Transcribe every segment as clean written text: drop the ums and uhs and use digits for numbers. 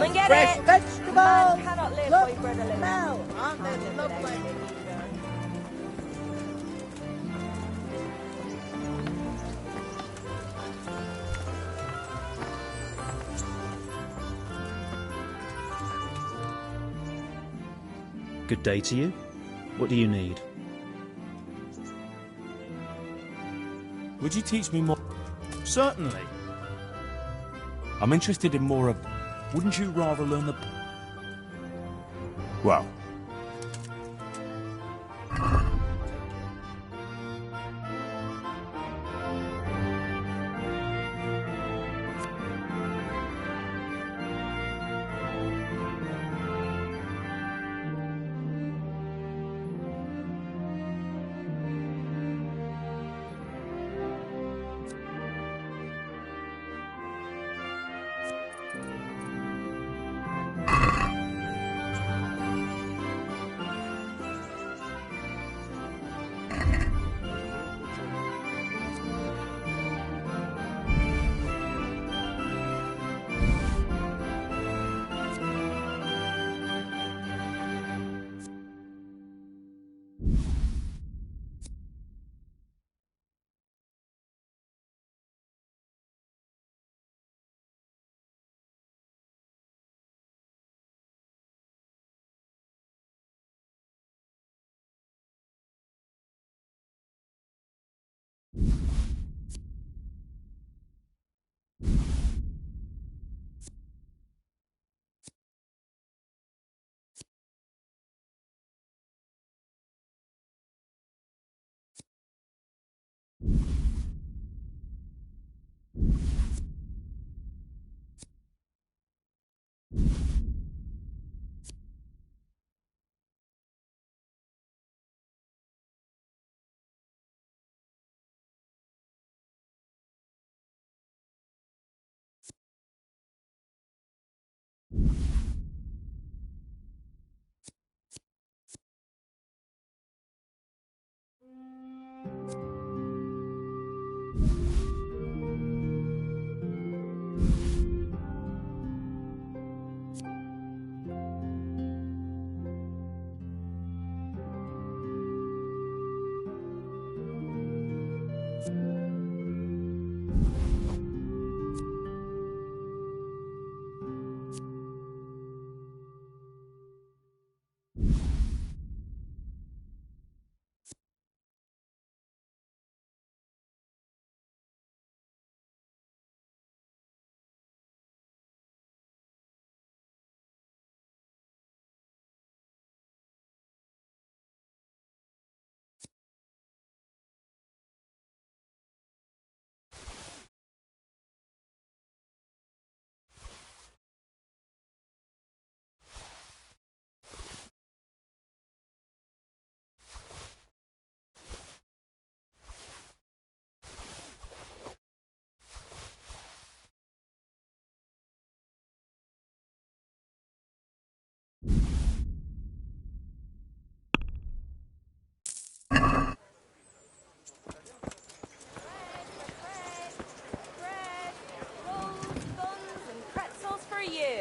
Come and get fresh it. vegetables. Man cannot live Look, by bread alone. smell. Aren't they lovely? Good day to you. What do you need? Would you teach me more? Certainly. I'm interested in more of... Wouldn't you rather learn the... Well...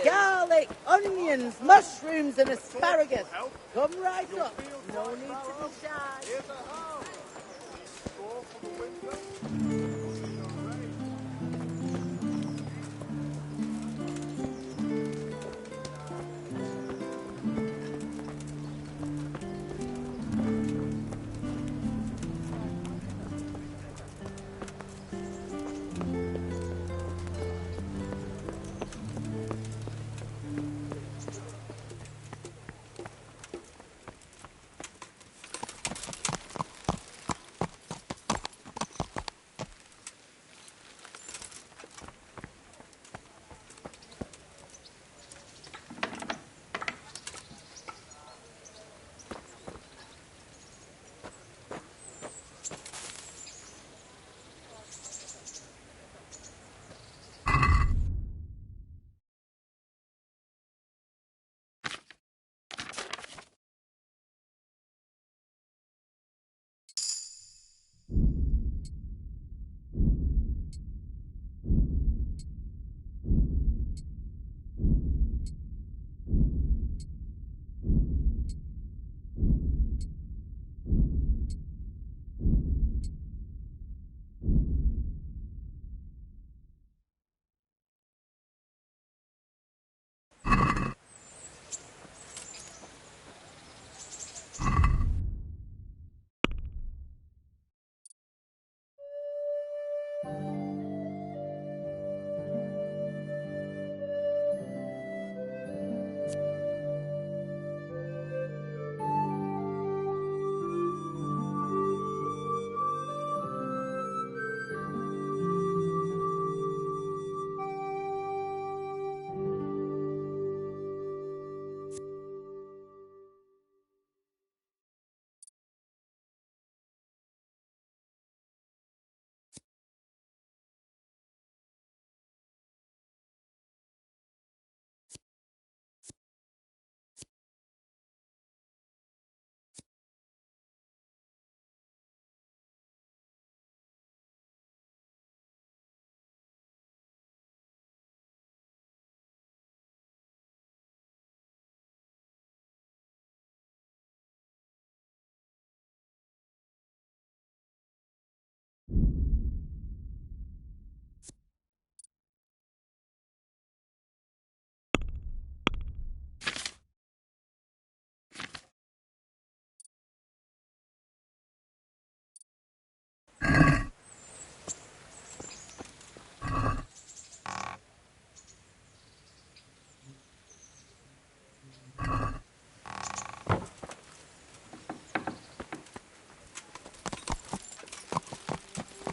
Garlic, onions, mushrooms and asparagus. Come right up. No need to be shy.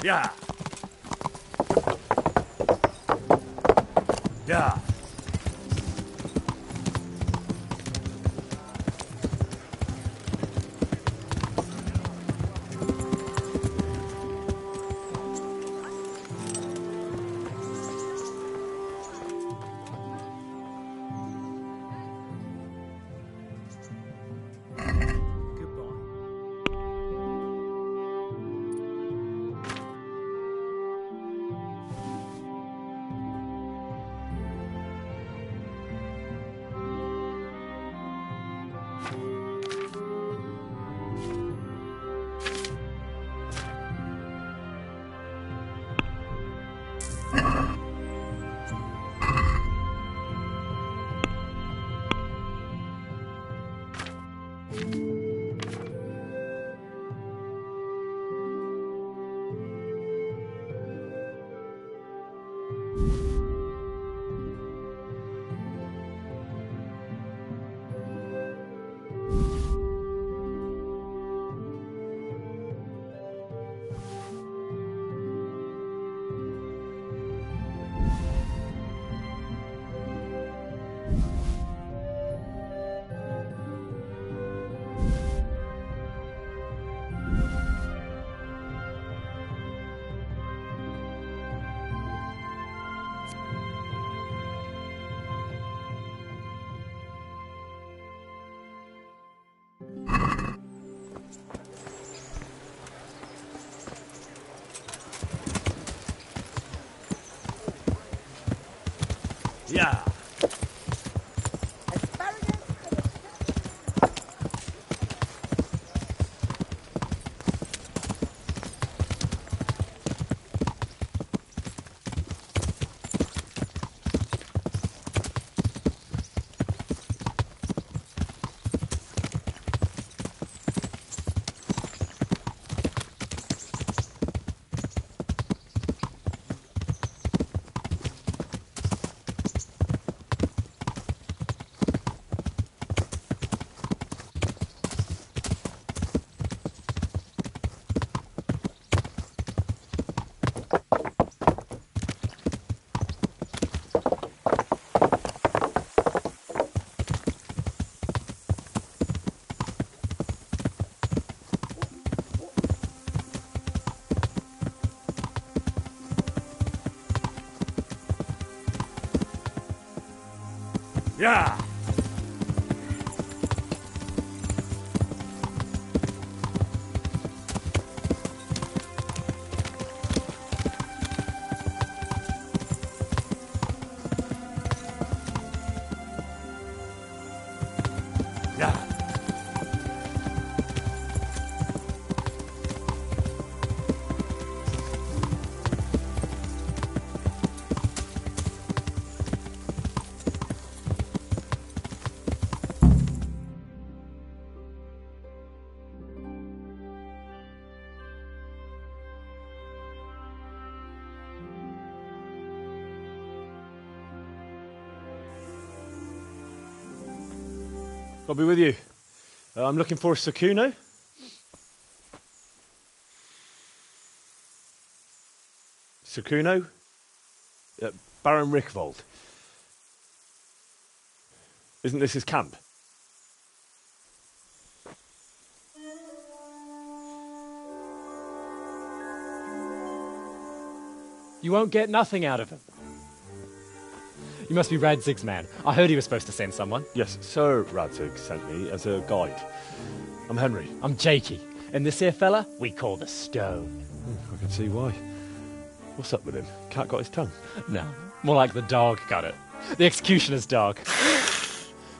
Yeah. Yeah. Yeah. Yeah. Yeah. I'll be with you. I'm looking for Sakuno. Sakuno? Baron Rickvold. Isn't this his camp? You won't get nothing out of him. You must be Radzig's man. I heard he was supposed to send someone. Yes, Sir Radzig sent me as a guide. I'm Henry. I'm Jakey. And this here fella, we call the Stone. I can see why. What's up with him? Cat got his tongue? No, more like the dog got it. The executioner's dog.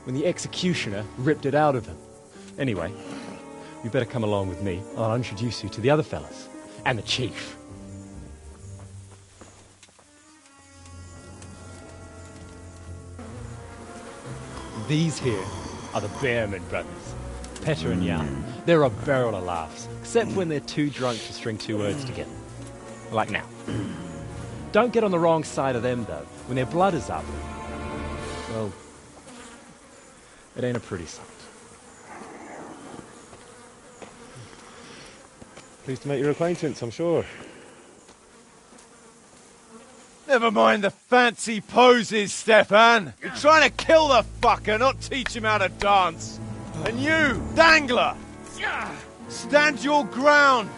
When the executioner ripped it out of him. Anyway, you better come along with me. I'll introduce you to the other fellas. And the chief. These here are the Bearman brothers, Petter and Jan. They're a barrel of laughs, except when they're too drunk to string two words together. Like now. Don't get on the wrong side of them, though. When their blood is up, well, it ain't a pretty sight. Pleased to make your acquaintance, I'm sure. Never mind the fancy poses, Stefan. You're trying to kill the fucker, not teach him how to dance. And you, Dangler, stand your ground.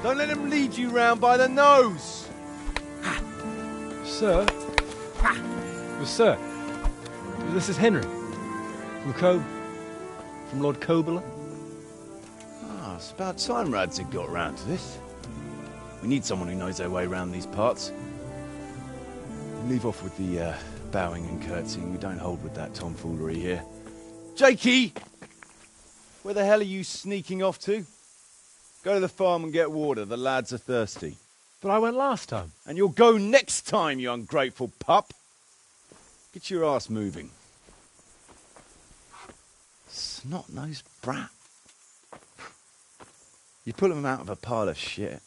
Don't let him lead you round by the nose. Sir? Well, sir, this is Henry. From Lord Cobler. Ah, it's about time Radzig got round to this. We need someone who knows their way around these parts. Leave off with the bowing and curtsying. We don't hold with that tomfoolery here. Jakey! Where the hell are you sneaking off to? Go to the farm and get water. The lads are thirsty. But I went last time. And you'll go next time, you ungrateful pup. Get your ass moving. Snot-nosed brat. You pull them out of a pile of shit,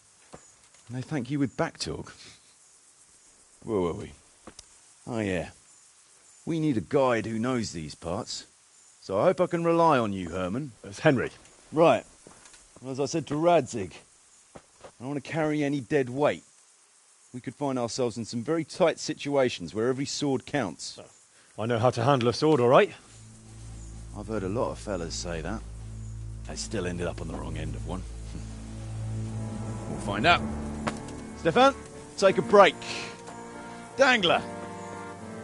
and they thank you with back talk. Where were we? Oh yeah. We need a guide who knows these parts. So I hope I can rely on you, Herman. It's Henry. Right. Well, as I said to Radzig, I don't want to carry any dead weight. We could find ourselves in some very tight situations where every sword counts. I know how to handle a sword, all right. I've heard a lot of fellas say that. They still ended up on the wrong end of one. We'll find out. Stefan, take a break. Dangler,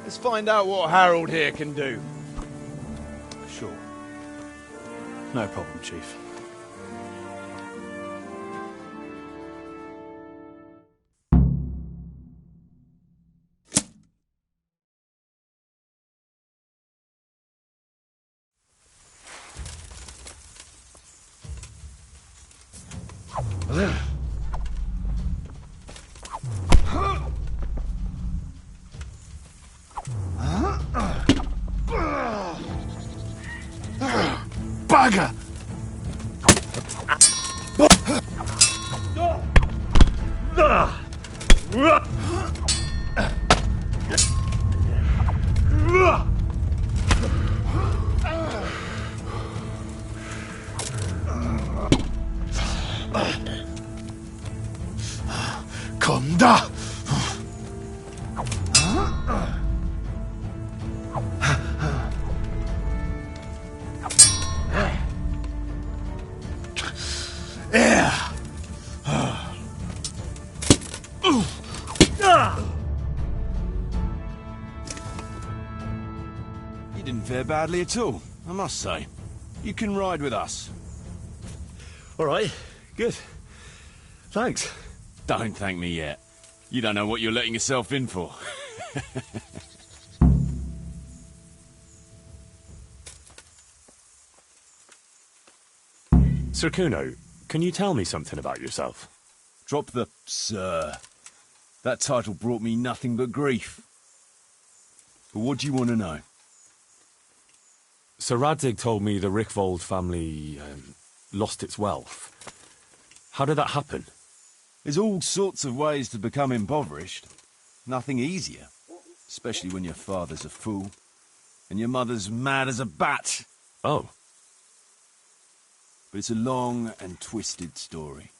let's find out what Harold here can do. Sure. No problem, Chief. Bugger! Kom da! You didn't fare badly at all, I must say. You can ride with us. All right, good. Thanks. Don't thank me yet. You don't know what you're letting yourself in for. Sir Kuno, can you tell me something about yourself? Drop the sir. That title brought me nothing but grief. But what do you want to know? Sir Radzig told me the Rickvold family lost its wealth. How did that happen? There's all sorts of ways to become impoverished. Nothing easier. Especially when your father's a fool. And your mother's mad as a bat. Oh. But it's a long and twisted story.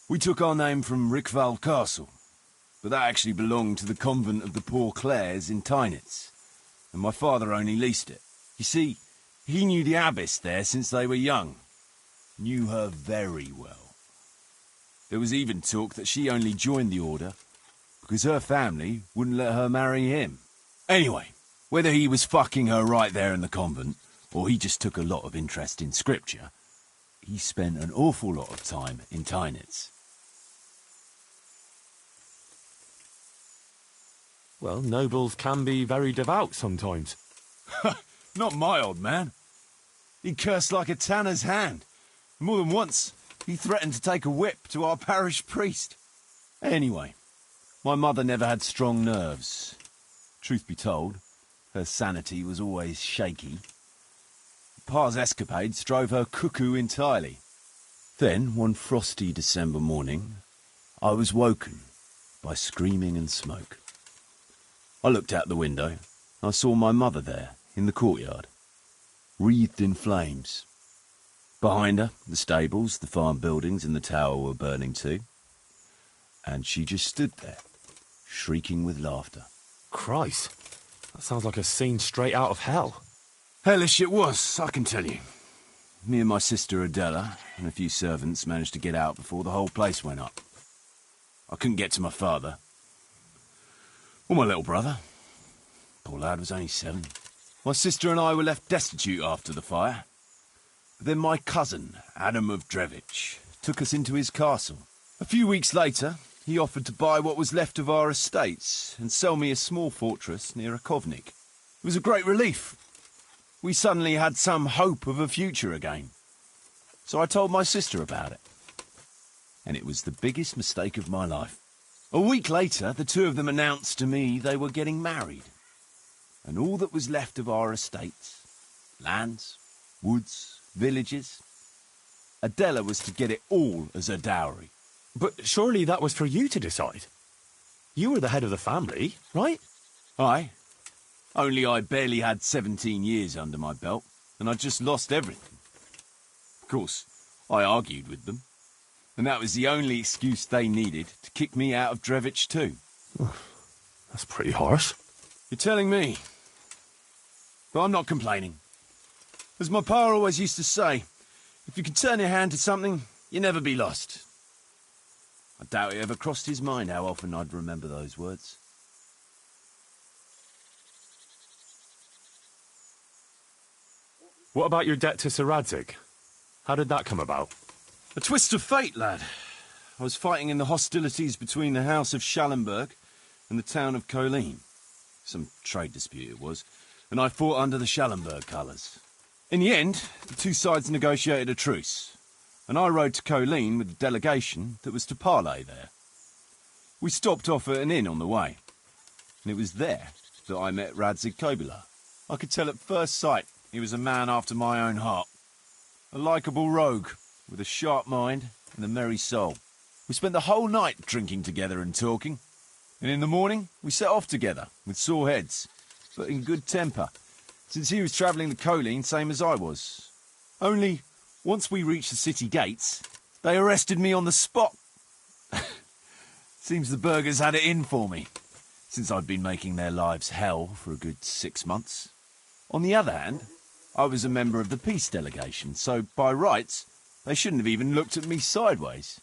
We took our name from Rickvold Castle. But that actually belonged to the convent of the Poor Clares in Tynitz. And my father only leased it. You see, he knew the abbess there since they were young. Knew her very well. There was even talk that she only joined the order because her family wouldn't let her marry him. Anyway, whether he was fucking her right there in the convent, or he just took a lot of interest in scripture, he spent an awful lot of time in Tynitz. Well, nobles can be very devout sometimes. Not my old man. He cursed like a tanner's hand. More than once, he threatened to take a whip to our parish priest. Anyway, my mother never had strong nerves. Truth be told, her sanity was always shaky. Pa's escapades drove her cuckoo entirely. Then, one frosty December morning, I was woken by screaming and smoke. I looked out the window. I saw my mother there, in the courtyard, wreathed in flames. Behind her, the stables, the farm buildings and the tower were burning too. And she just stood there, shrieking with laughter. Christ, that sounds like a scene straight out of hell. Hellish it was, I can tell you. Me and my sister Adela and a few servants managed to get out before the whole place went up. I couldn't get to my father. Or my little brother. Poor lad was only 7. My sister and I were left destitute after the fire. But then my cousin, Adam of Drevich, took us into his castle. A few weeks later, he offered to buy what was left of our estates and sell me a small fortress near a Kovnik. It was a great relief. We suddenly had some hope of a future again. So I told my sister about it. And it was the biggest mistake of my life. A week later, the two of them announced to me they were getting married. And all that was left of our estates, lands, woods, villages, Adela was to get it all as a dowry. But surely that was for you to decide. You were the head of the family, right? Aye. Only I barely had 17 years under my belt, and I'd just lost everything. Of course, I argued with them, and that was the only excuse they needed to kick me out of Drevich too. That's pretty harsh. You're telling me. But I'm not complaining. As my pa always used to say, if you can turn your hand to something, you never be lost. I doubt it ever crossed his mind how often I'd remember those words. What about your debt to Sir Radzig? How did that come about? A twist of fate, lad. I was fighting in the hostilities between the House of Schallenberg and the town of Colleen. Some trade dispute it was, and I fought under the Schallenberg colours. In the end, the two sides negotiated a truce, and I rode to Colleen with the delegation that was to parley there. We stopped off at an inn on the way, and it was there that I met Radzig Kobula. I could tell at first sight he was a man after my own heart. A likeable rogue, with a sharp mind and a merry soul. We spent the whole night drinking together and talking, and in the morning we set off together, with sore heads, but in good temper, since he was travelling to Colleen same as I was. Only, once we reached the city gates, they arrested me on the spot. Seems the burghers had it in for me, since I'd been making their lives hell for a good 6 months. On the other hand, I was a member of the peace delegation, so by rights, they shouldn't have even looked at me sideways.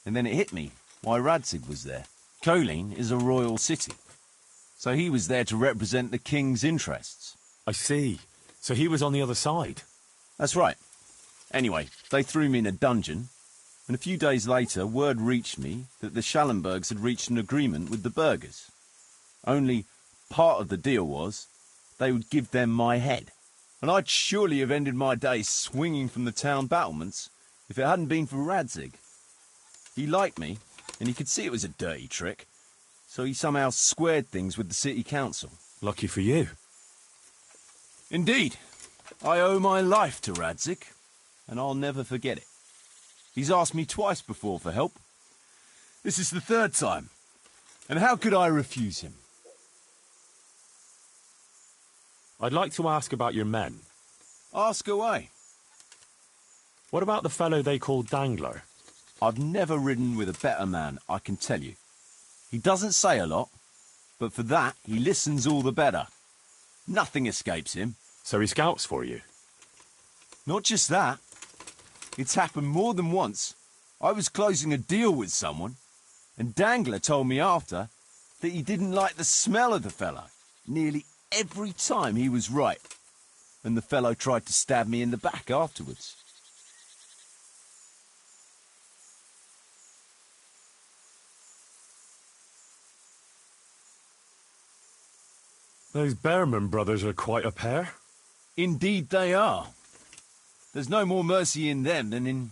And then it hit me why Radzig was there. Colleen is a royal city, so he was there to represent the king's interests. I see. So he was on the other side. That's right. Anyway, they threw me in a dungeon, and a few days later word reached me that the Schallenbergs had reached an agreement with the burghers. Only part of the deal was they would give them my head. And I'd surely have ended my days swinging from the town battlements if it hadn't been for Radzig. He liked me, and he could see it was a dirty trick, so he somehow squared things with the city council. Lucky for you. Indeed. I owe my life to Radzig, and I'll never forget it. He's asked me twice before for help. This is the 3rd time, and how could I refuse him? I'd like to ask about your men. Ask away. What about the fellow they call Dangler? I've never ridden with a better man, I can tell you. He doesn't say a lot, but for that, he listens all the better. Nothing escapes him. So he scouts for you? Not just that. It's happened more than once. I was closing a deal with someone, and Dangler told me after that he didn't like the smell of the fellow. Nearly every time he was right, and the fellow tried to stab me in the back afterwards. Those Behrman brothers are quite a pair. Indeed they are. There's no more mercy in them than in,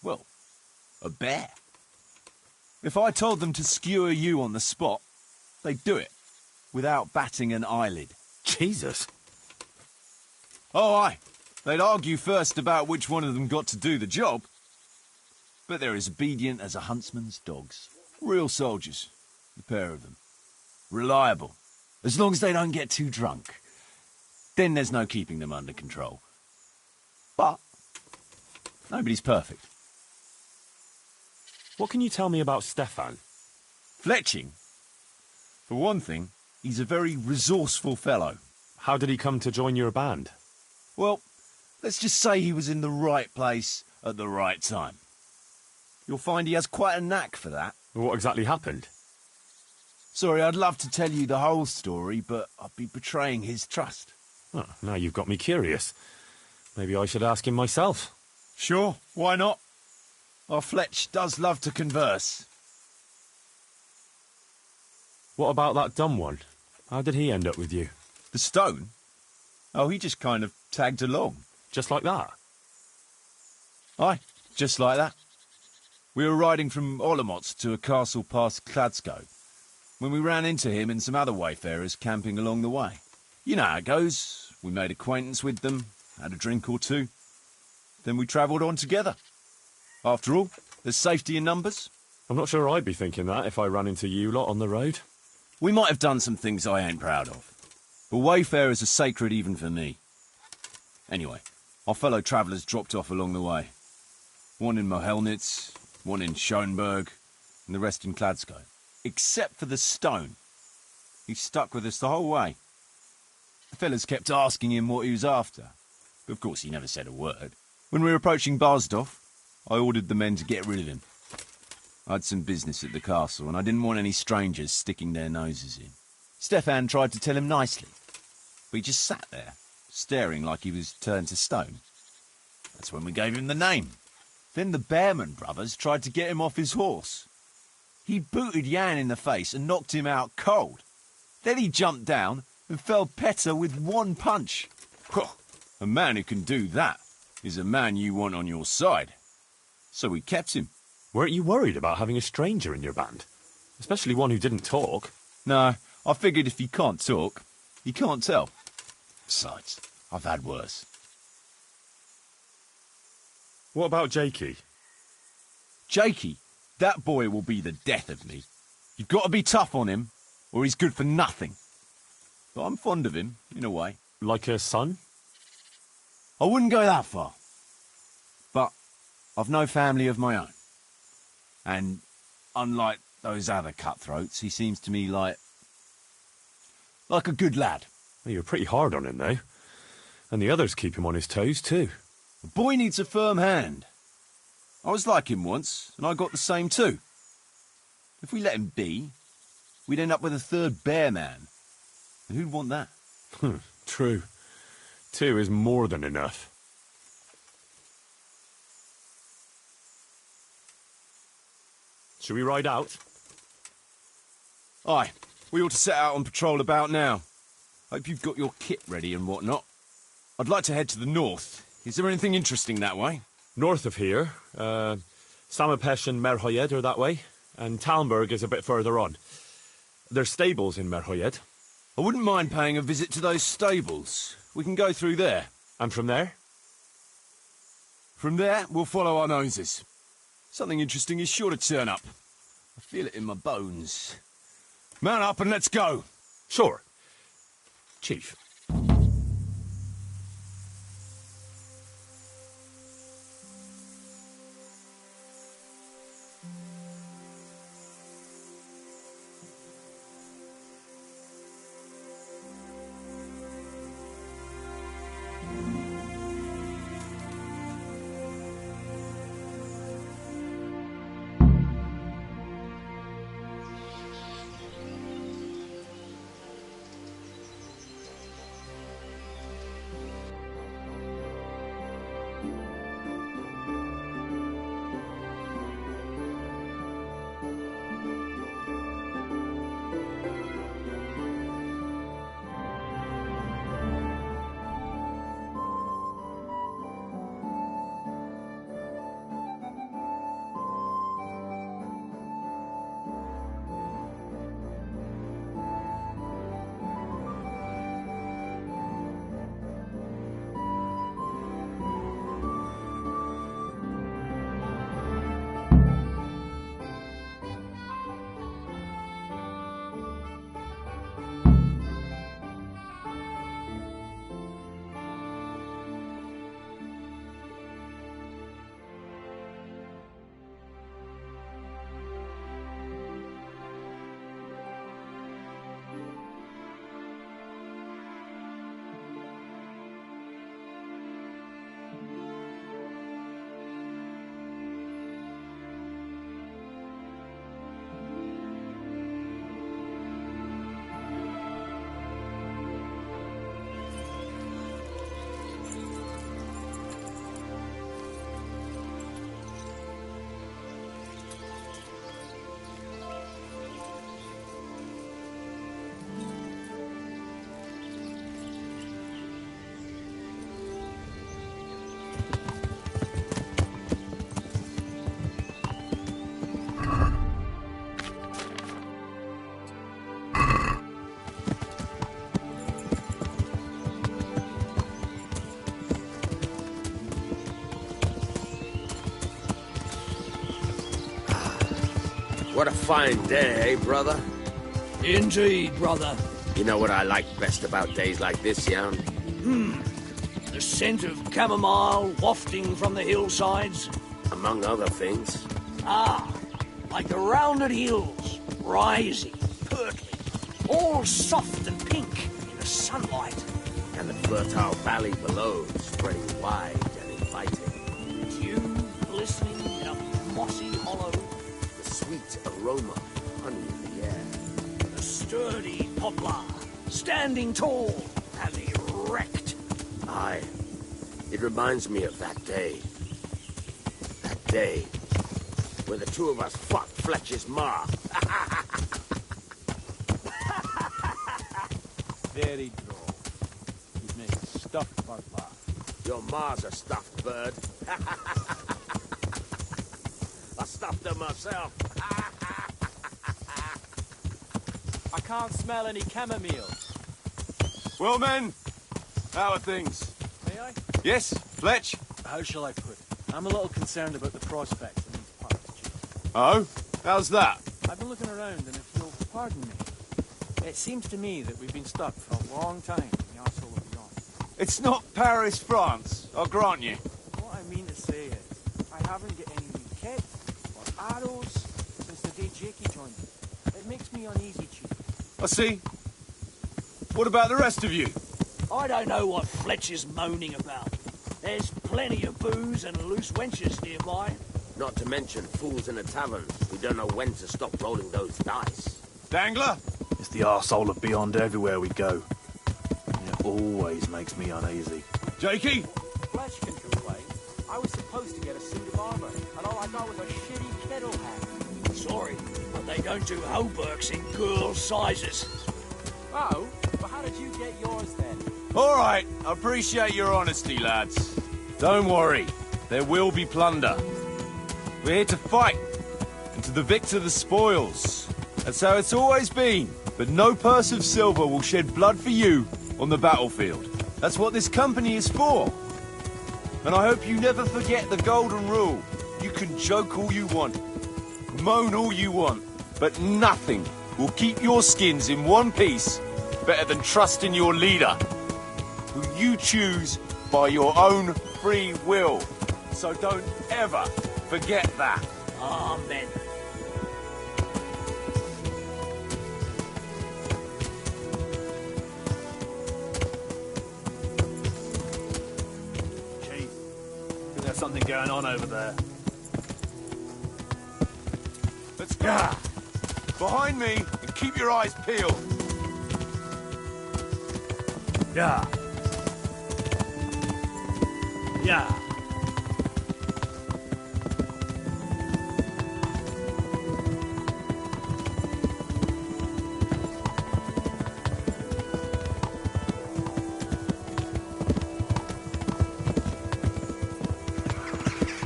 well, a bear. If I told them to skewer you on the spot, they'd do it, without batting an eyelid. Jesus. Oh, aye. They'd argue first about which one of them got to do the job. But they're as obedient as a huntsman's dogs. Real soldiers, the pair of them. Reliable. As long as they don't get too drunk. Then there's no keeping them under control. But nobody's perfect. What can you tell me about Stefan? Fletching? For one thing, he's a very resourceful fellow. How did he come to join your band? Well, let's just say he was in the right place at the right time. You'll find he has quite a knack for that. What exactly happened? Sorry, I'd love to tell you the whole story, but I'd be betraying his trust. Oh, now you've got me curious. Maybe I should ask him myself. Sure, why not? Our Fletch does love to converse. What about that dumb one? How did he end up with you? The stone? Oh, he just kind of tagged along. Just like that? Aye, just like that. We were riding from Olomouc to a castle past Kladsko, when we ran into him and some other wayfarers camping along the way. You know how it goes. We made acquaintance with them, had a drink or two. Then we travelled on together. After all, there's safety in numbers. I'm not sure I'd be thinking that if I ran into you lot on the road. We might have done some things I ain't proud of, but wayfarers are sacred even for me. Anyway, our fellow travellers dropped off along the way. One in Mohelnitz, one in Schoenberg, and the rest in Kladsko. Except for the stone. He stuck with us the whole way. The fellas kept asking him what he was after, but of course he never said a word. When we were approaching Barsdorf, I ordered the men to get rid of him. I had some business at the castle, and I didn't want any strangers sticking their noses in. Stefan tried to tell him nicely, but he just sat there, staring like he was turned to stone. That's when we gave him the name. Then the Bearman brothers tried to get him off his horse. He booted Jan in the face and knocked him out cold. Then he jumped down and felled Petter with one punch. A man who can do that is a man you want on your side. So we kept him. Weren't you worried about having a stranger in your band? Especially one who didn't talk. No, I figured if he can't talk, he can't tell. Besides, I've had worse. What about Jakey? Jakey, that boy will be the death of me. You've got to be tough on him, or he's good for nothing. But I'm fond of him, in a way. Like a son? I wouldn't go that far. But I've no family of my own. And unlike those other cutthroats, he seems to me like a good lad. Well, you're pretty hard on him, though. And the others keep him on his toes, too. The boy needs a firm hand. I was like him once, and I got the same too. If we let him be, we'd end up with a third bear man. And who'd want that? True. 2 is more than enough. Shall we ride out? Aye, we ought to set out on patrol about now. Hope you've got your kit ready and whatnot. I'd like to head to the north. Is there anything interesting that way? North of here, Samapesh and Merhoyed are that way, and Talmberg is a bit further on. There's stables in Merhoyed. I wouldn't mind paying a visit to those stables. We can go through there. And from there? From there, we'll follow our noses. Something interesting is sure to turn up. I feel it in my bones. Mount up and let's go. Sure. Chief. What a fine day, eh, brother? Indeed, brother. You know what I like best about days like this, Jan? The scent of chamomile wafting from the hillsides. Among other things. Ah, like the rounded hills, rising, purtling, all soft and pink in the sunlight. And the fertile valley below, spreading wide and inviting. Dew glistening in a mossy hollow. The sweet aroma of honey in the air. The sturdy poplar, standing tall and erect. Aye. It reminds me of that day. That day where the two of us fought Fletcher's ma. Very droll. He's made a stuffed butler. Your ma's a stuffed bird. I stuffed her myself. I can't smell any chamomile. Well, men, how are things? May I? Yes, Fletch? How shall I put it? I'm a little concerned about the prospects in these parts, Chief. Oh? How's that? I've been looking around, and if you'll pardon me, it seems to me that we've been stuck for a long time in the arsehole of beyond. It's not Paris, France, I'll grant you. What I mean to say is, I haven't got any new kit or arrows since the day Jakey joined me. It makes me uneasy, Chief. I see. What about the rest of you? I don't know what Fletcher's moaning about. There's plenty of booze and loose wenches nearby. Not to mention fools in a tavern who don't know when to stop rolling those dice. Dangler? It's the arsehole of beyond everywhere we go. And it always makes me uneasy. Jakey? Fletch can complain. I was supposed to get a suit of armor, and all I got was a shitty kettle hat. Sorry, but they don't do hauberks in girl sizes. Oh, but how did you get yours then? All right, I appreciate your honesty, lads. Don't worry, there will be plunder. We're here to fight, and to the victor the spoils. That's how it's always been. But no purse of silver will shed blood for you on the battlefield. That's what this company is for. And I hope you never forget the golden rule. You can joke all you want, moan all you want, but nothing will keep your skins in one piece better than trusting your leader, who you choose by your own free will. So don't ever forget that. Amen. Chief, there's something going on over there. Let's go. Behind me, and keep your eyes peeled. Yeah. Yeah.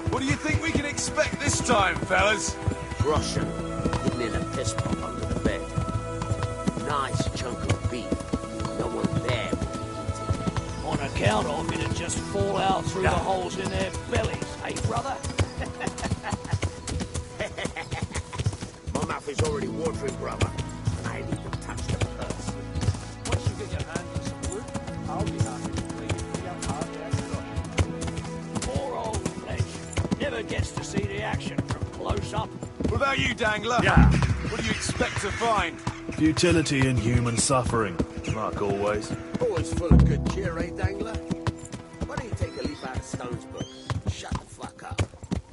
What do you think we can expect this time, fellas? Russian, hidden in a piss pot under the bed. Nice chunk of beef. No one there will eat it. On account of it'd just fall out through the holes in their bellies, eh, brother? My mouth is already watering, brother. And I ain't even touched the purse. Once you get your hands on some wood, I'll be happy to play you free out hard extra. Poor old Fletch. Never gets to see the action from close up. What about you, Dangler? Yeah. What do you expect to find? Futility and human suffering, like always. Always full of good cheer, eh, Dangler? Why don't you take a leaf out of Stone's book? Shut the fuck up.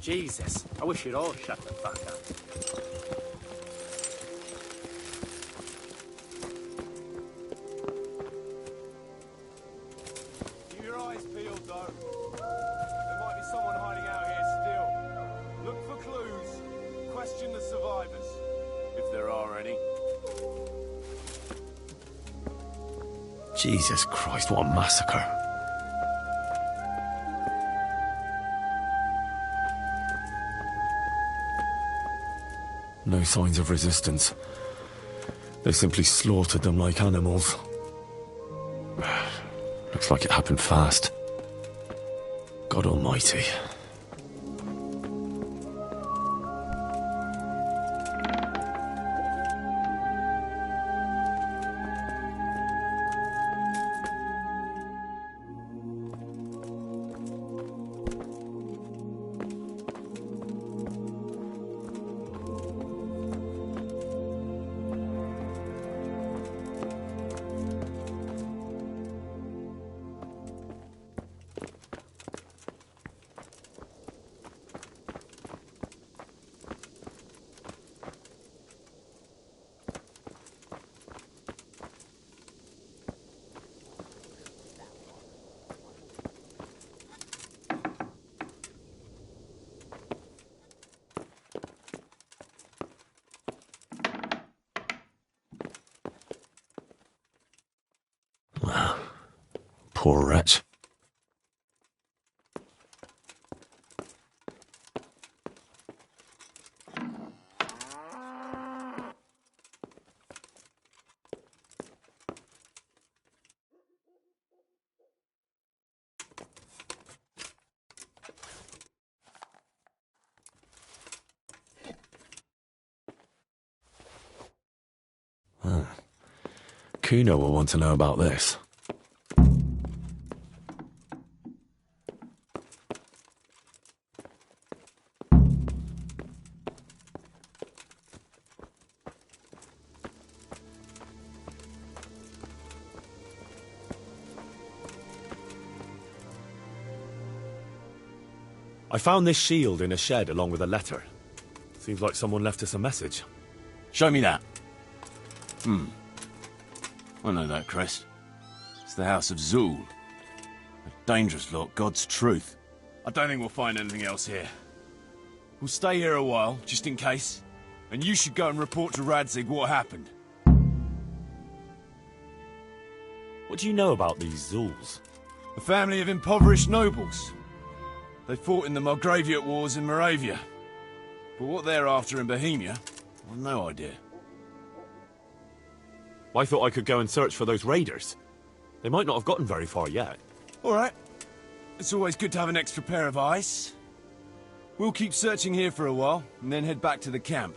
Jesus, I wish you'd all shut the fuck up. Keep your eyes peeled, though. There might be someone hiding out here still. Look for clues. Question the survivors, if there are any. Jesus Christ, what a massacre. No signs of resistance. They simply slaughtered them like animals. Looks like it happened fast. God Almighty. Poor wretch. Kuno will want to know about this. I found this shield in a shed along with a letter. Seems like someone left us a message. Show me that. I know that crest. It's the House of Zul. A dangerous lot, God's truth. I don't think we'll find anything else here. We'll stay here a while, just in case. And you should go and report to Radzig what happened. What do you know about these Zuls? A family of impoverished nobles. They fought in the Margraviate Wars in Moravia. But what they're after in Bohemia, I've no idea. I thought I could go and search for those raiders. They might not have gotten very far yet. All right. It's always good to have an extra pair of eyes. We'll keep searching here for a while, and then head back to the camp.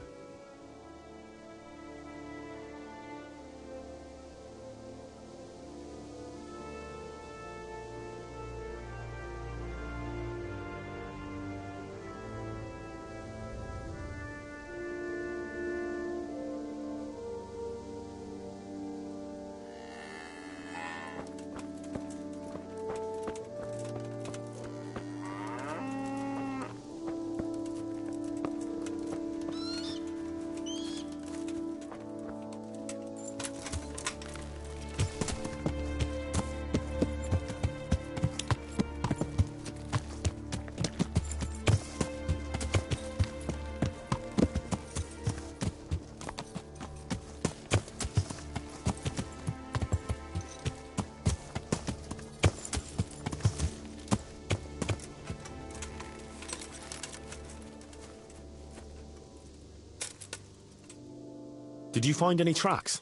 Did you find any tracks?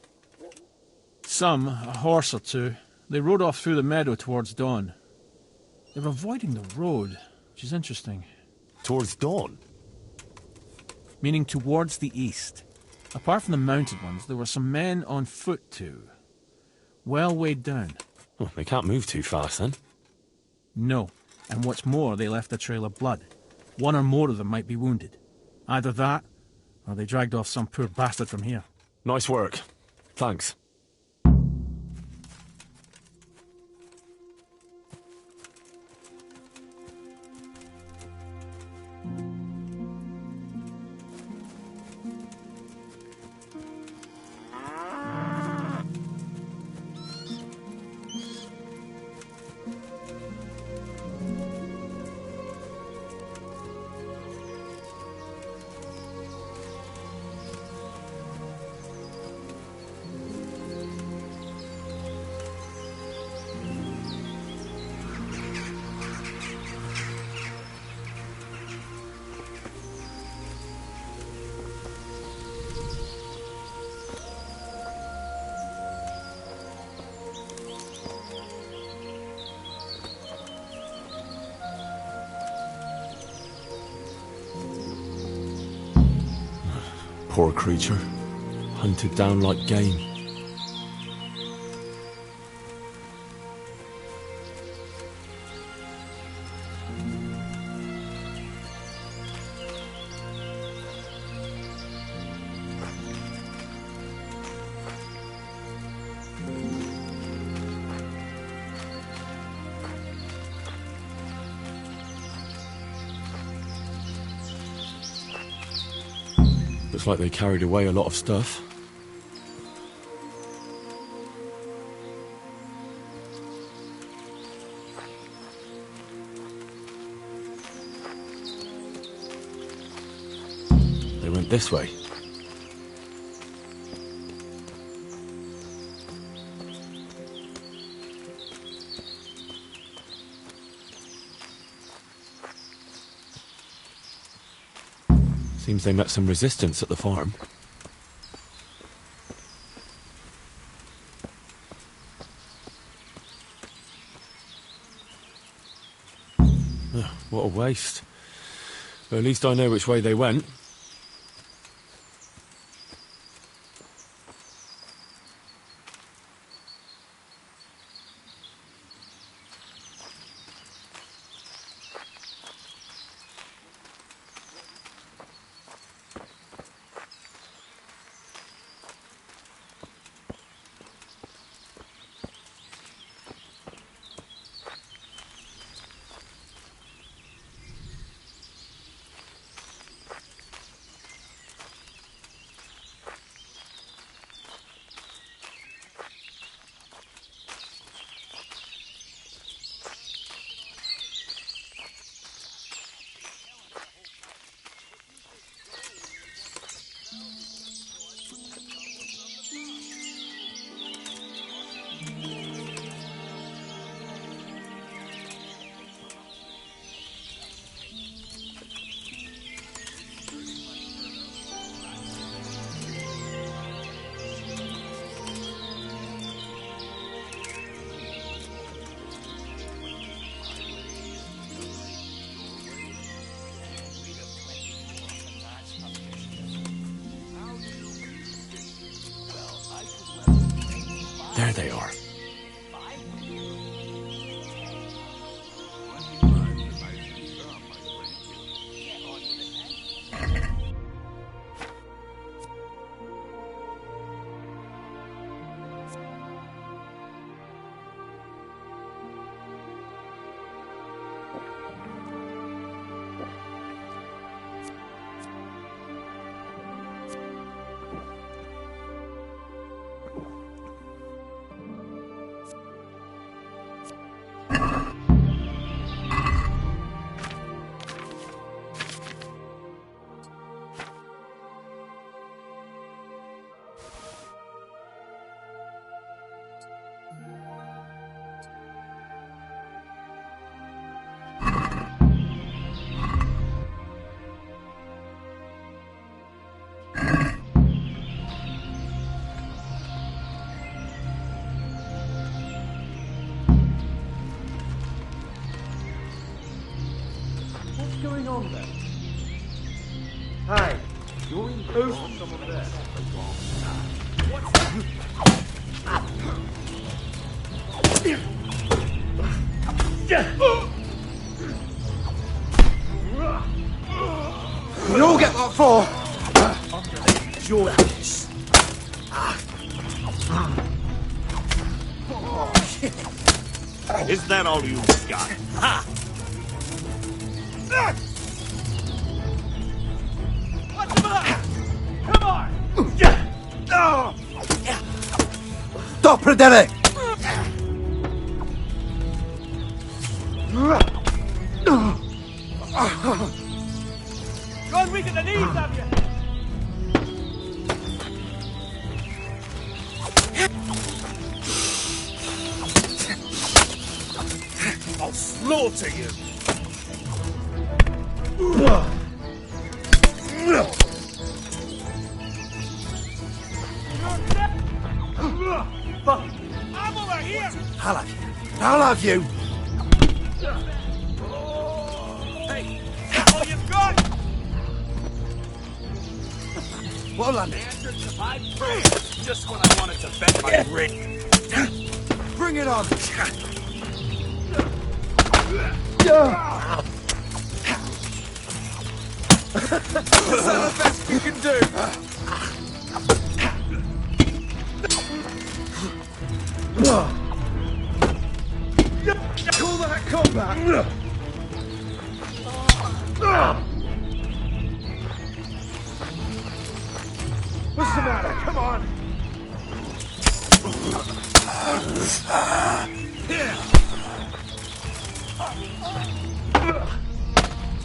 Some, a horse or two. They rode off through the meadow towards dawn. They're avoiding the road, which is interesting. Towards dawn? Meaning towards the east. Apart from the mounted ones, there were some men on foot too. Well weighed down. Oh, they can't move too fast then. No, and what's more, they left a trail of blood. One or more of them might be wounded. Either that, or they dragged off some poor bastard from here. Nice work. Thanks. Poor creature. Hunted down like game. Looks like they carried away a lot of stuff. They went this way. Seems they met some resistance at the farm. What a waste. But at least I know which way they went. There they are. Hey, you're in who's someone there? We all get that far. You're this. Is that all you've got? Ha! Come on! Stop, Derek! Go and weaken the knees of you! I'll slaughter you! I'm over here! I'll have you. I'll have you. Hey, that's all you've got! What'll land The it? answer to my prayer, just when I wanted to bend my ring. Bring it on. Is that the best you can do? Call that combat. What's the matter? Come on!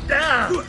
Down!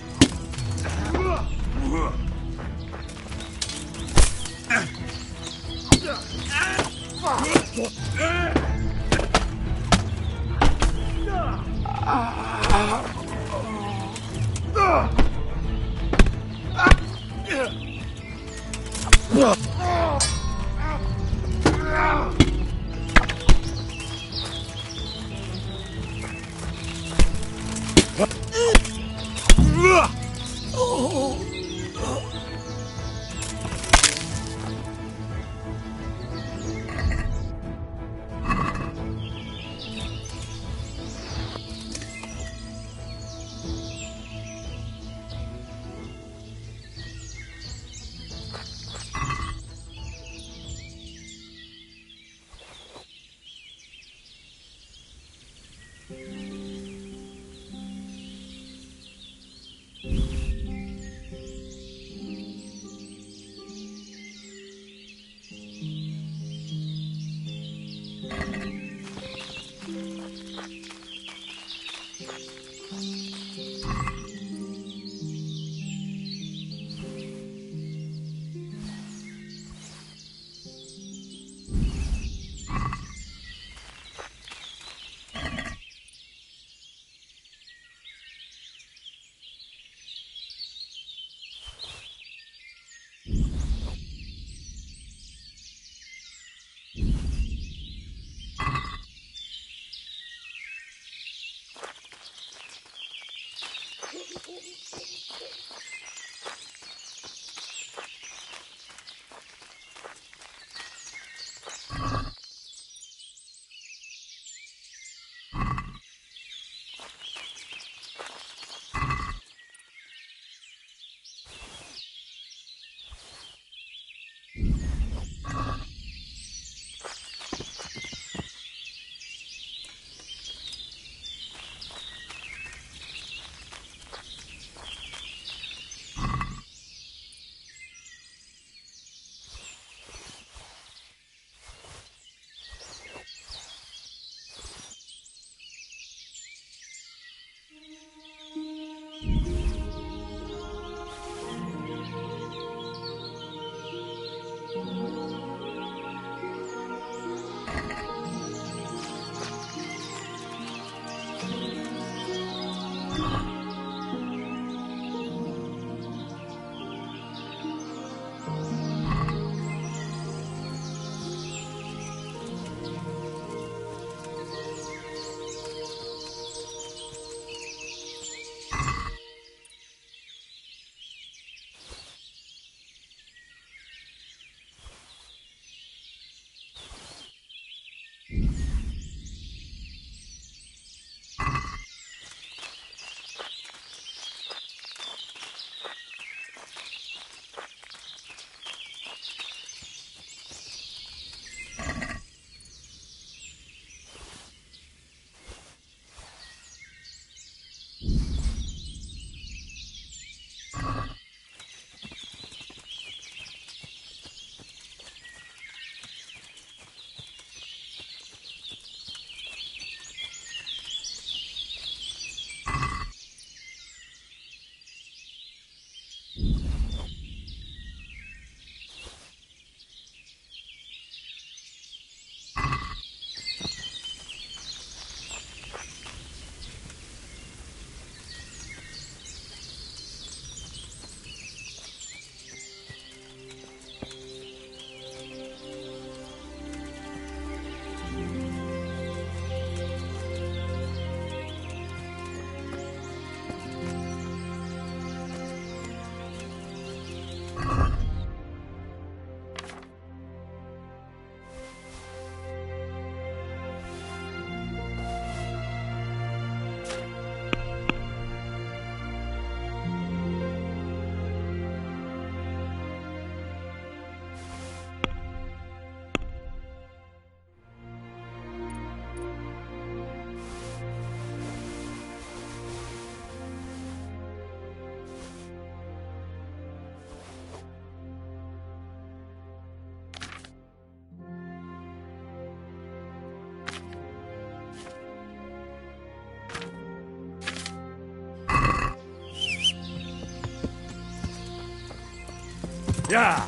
Yeah!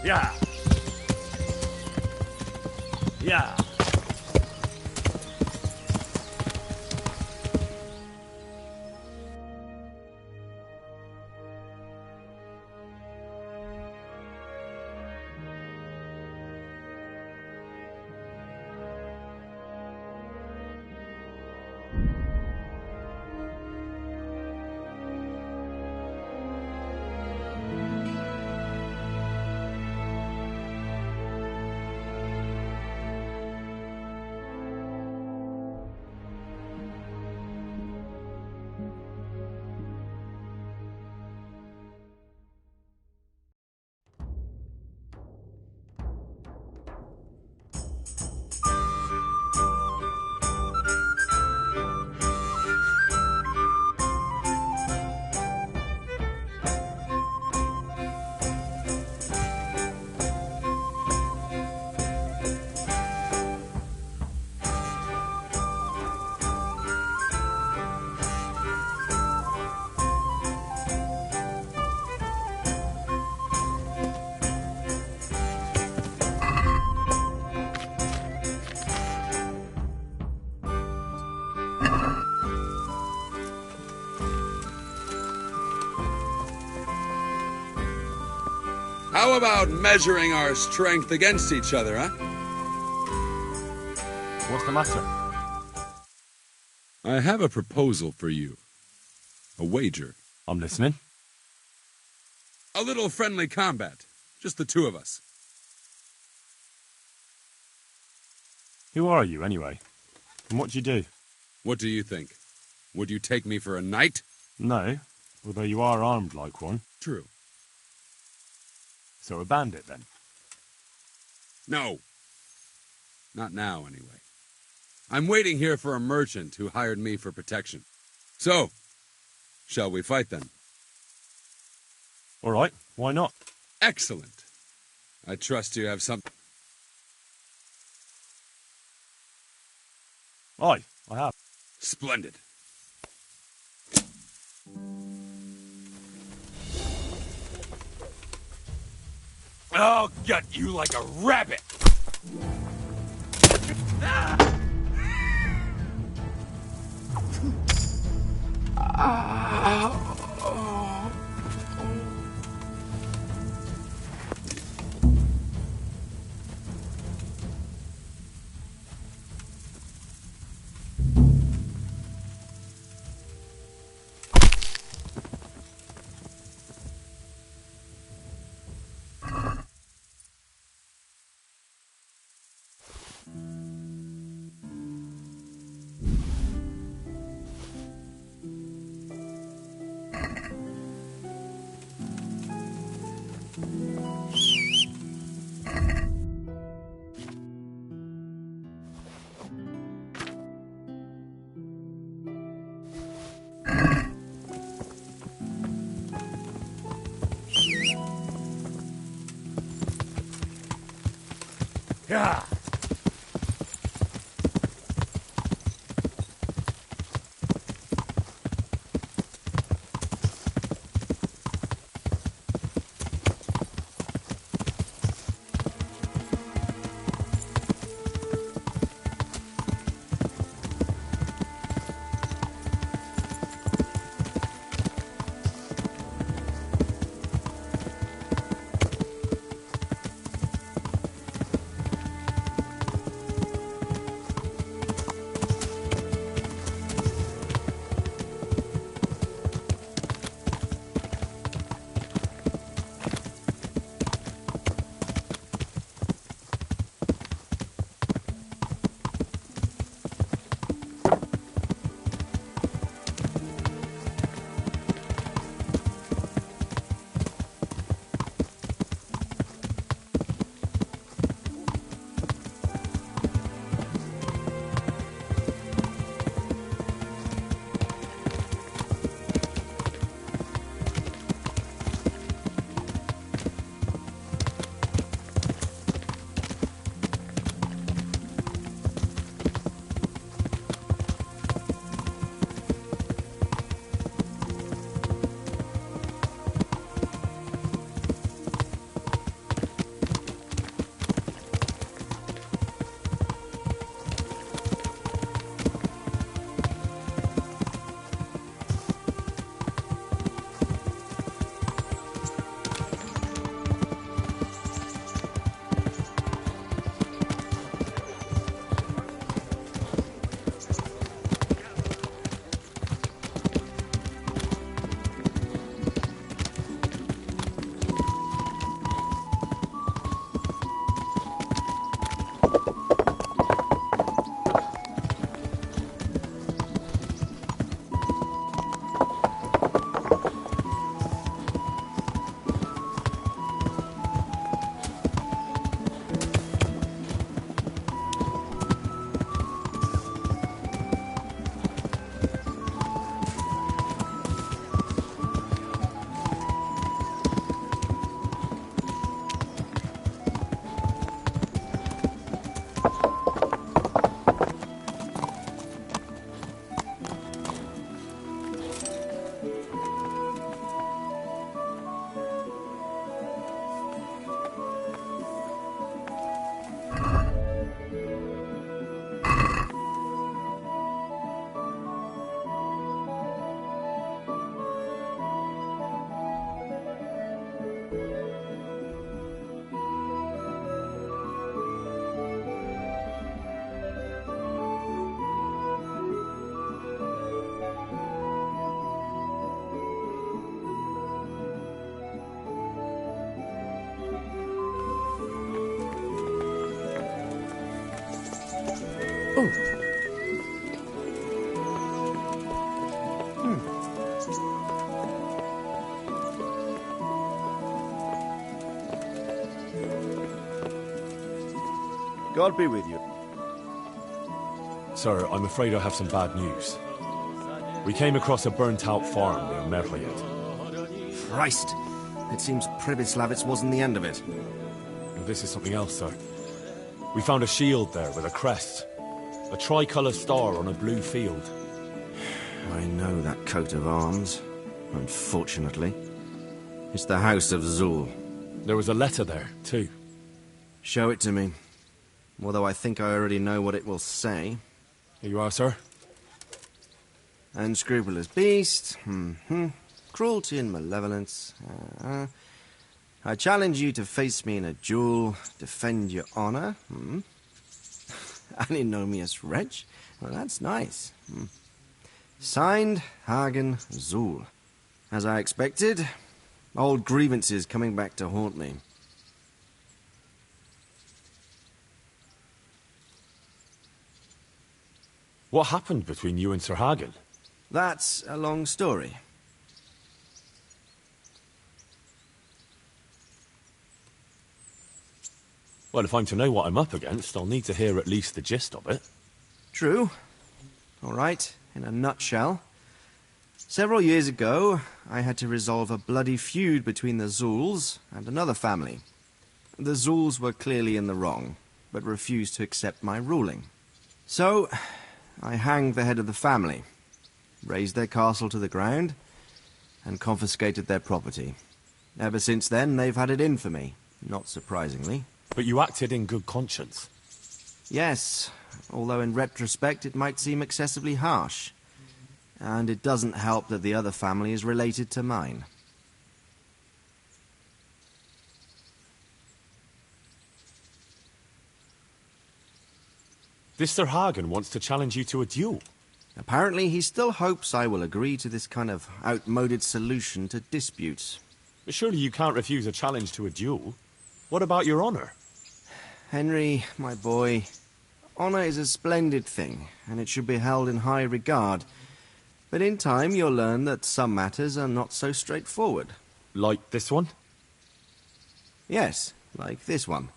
Yeah! Yeah! How about measuring our strength against each other, huh? What's the matter? I have a proposal for you. A wager. I'm listening. A little friendly combat. Just the two of us. Who are you, anyway? And what do you do? What do you think? Would you take me for a knight? No, although you are armed like one. True. So a bandit, then? No. Not now, anyway. I'm waiting here for a merchant who hired me for protection. So, shall we fight then? All right, why not? Excellent. I trust you have some... Aye, I have. Splendid. I'll gut you like a rabbit! Yeah. God be with you. Sir, I'm afraid I have some bad news. We came across a burnt-out farm near Merhoyet. Christ! It seems Breibislavitz wasn't the end of it. And this is something else, sir. We found a shield there with a crest. A tricolour star on a blue field. I know that coat of arms, unfortunately. It's the House of Zul. There was a letter there, too. Show it to me. Although I think I already know what it will say. Here you are, sir. Unscrupulous beast. Cruelty and malevolence. I challenge you to face me in a duel, defend your honor. Antinomious wretch. Well, that's nice. Signed, Hagen Zul. As I expected, old grievances coming back to haunt me. What happened between you and Sir Hagen? That's a long story. Well, if I'm to know what I'm up against, I'll need to hear at least the gist of it. True. All right, in a nutshell. Several years ago, I had to resolve a bloody feud between the Zuls and another family. The Zuls were clearly in the wrong, but refused to accept my ruling. So, I hanged the head of the family, razed their castle to the ground, and confiscated their property. Ever since then, they've had it in for me, not surprisingly. But you acted in good conscience. Yes, although in retrospect it might seem excessively harsh. And it doesn't help that the other family is related to mine. This Sir Hagen wants to challenge you to a duel. Apparently he still hopes I will agree to this kind of outmoded solution to disputes. But surely you can't refuse a challenge to a duel. What about your honor? Henry, my boy, honor is a splendid thing, and it should be held in high regard. But in time you'll learn that some matters are not so straightforward. Like this one? Yes, like this one.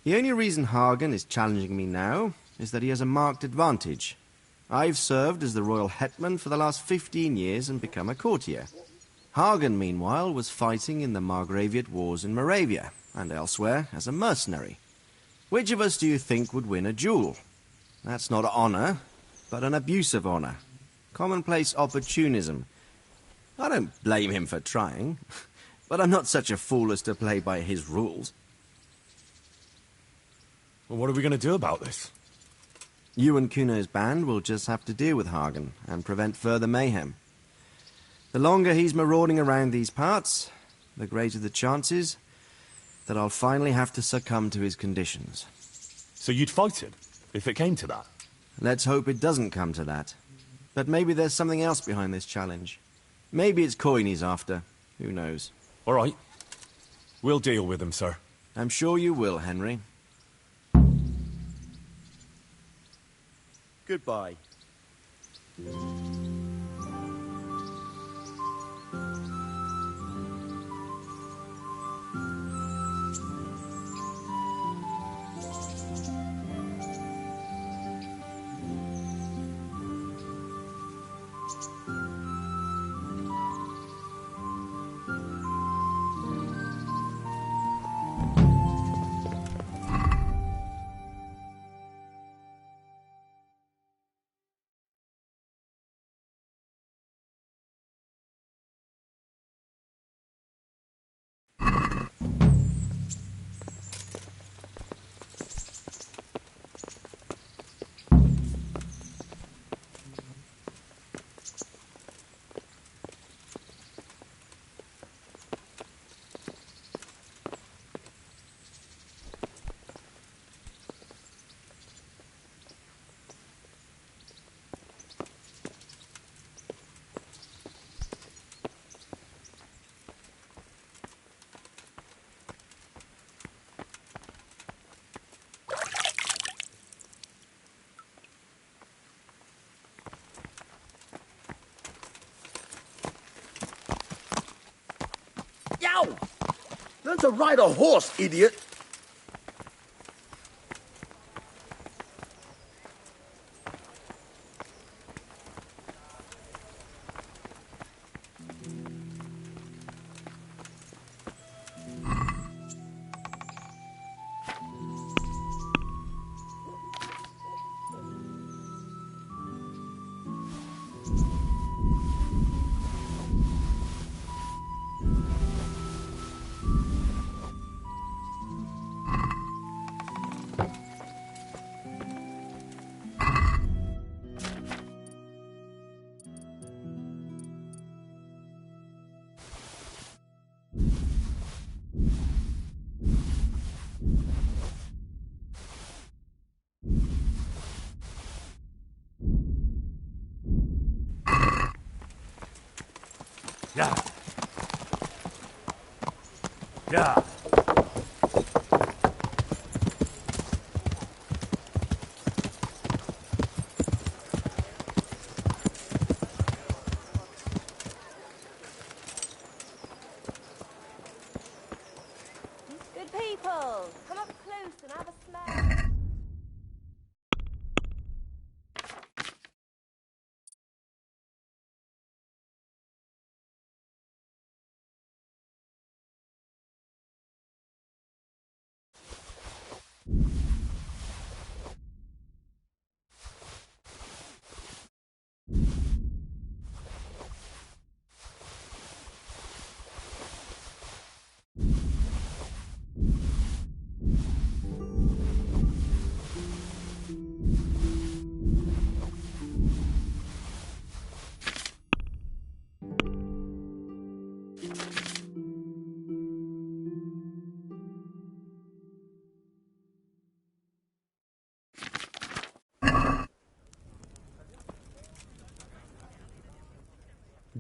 The only reason Hagen is challenging me now is that he has a marked advantage. I've served as the royal hetman for the last 15 years and become a courtier. Hagen, meanwhile, was fighting in the Margraviate Wars in Moravia and elsewhere as a mercenary. Which of us do you think would win a duel? That's not honor, but an abuse of honor. Commonplace opportunism. I don't blame him for trying, but I'm not such a fool as to play by his rules. Well, what are we going to do about this? You and Kuno's band will just have to deal with Hagen and prevent further mayhem. The longer he's marauding around these parts, the greater the chances that I'll finally have to succumb to his conditions. So you'd fight him, if it came to that? Let's hope it doesn't come to that. But maybe there's something else behind this challenge. Maybe it's coin he's after. Who knows? All right. We'll deal with him, sir. I'm sure you will, Henry. Goodbye. Learn to ride a horse, idiot! Yeah. Yeah. Good people, come up close and have a smell.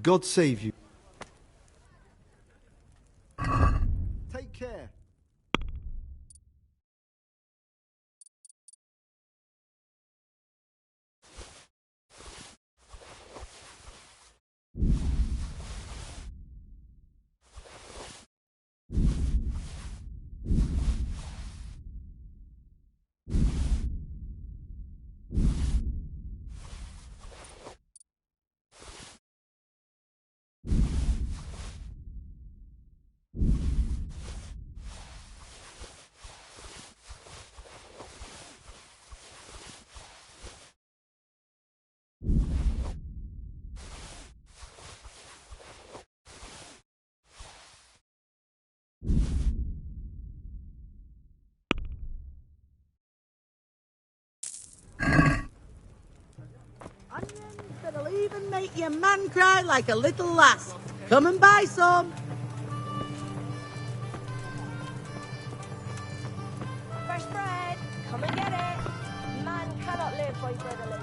God save you. Take care. Onions that'll even make your man cry like a little lass. Come and buy some. Fresh bread, come and get it. Man cannot live by bread alone.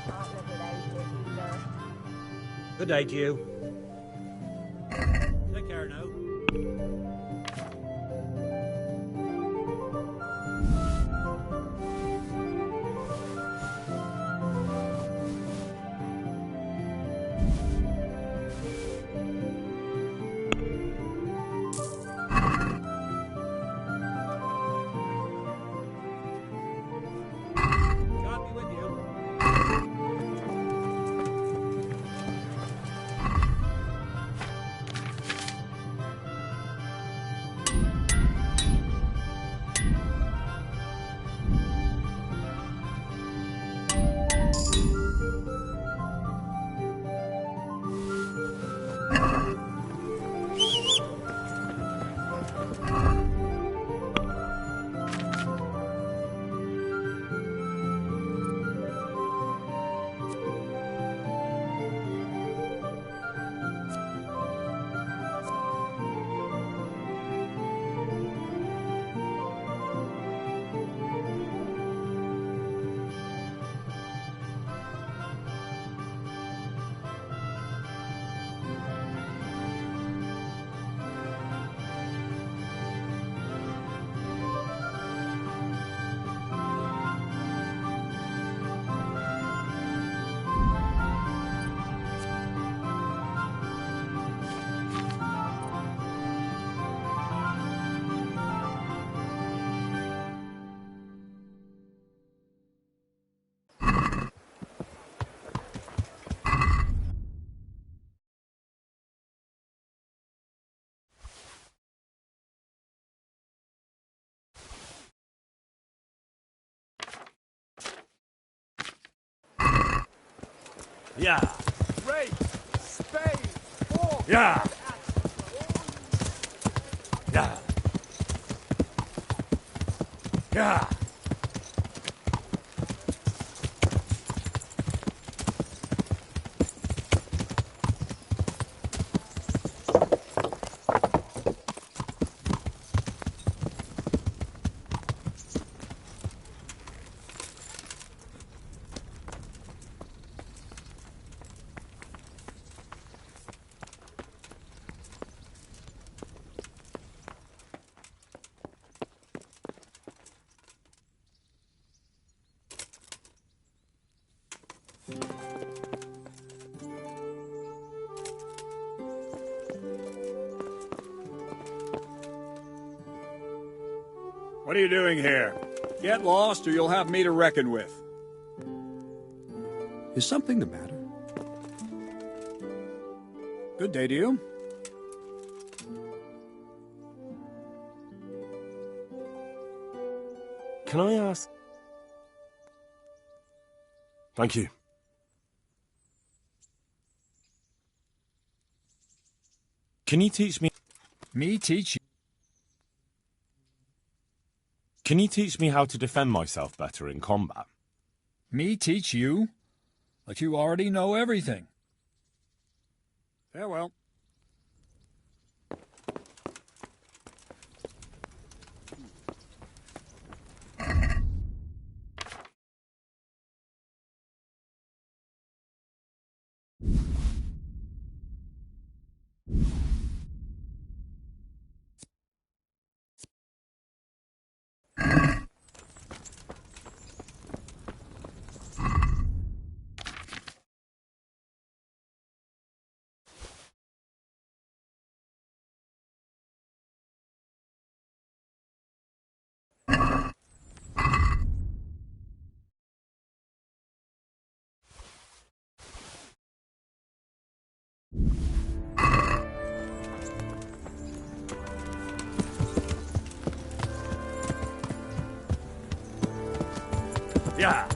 Can't live without it either. Good day to you. Take care now. God be with you. Yeah. Rake, spade, fork. Yeah. Yeah. Yeah. What are you doing here? Get lost or you'll have me to reckon with. Is something the matter? Good day to you. Can I ask? Thank you. Can you teach me? Me teach you? Can you teach me how to defend myself better in combat? Me teach you? Like you already know everything. Farewell. Yeah.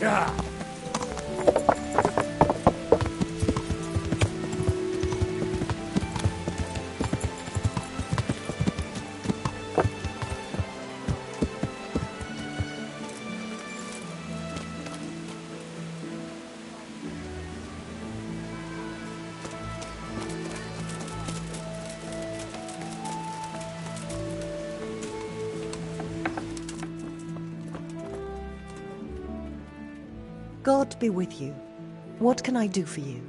Yeah. God be with you. What can I do for you?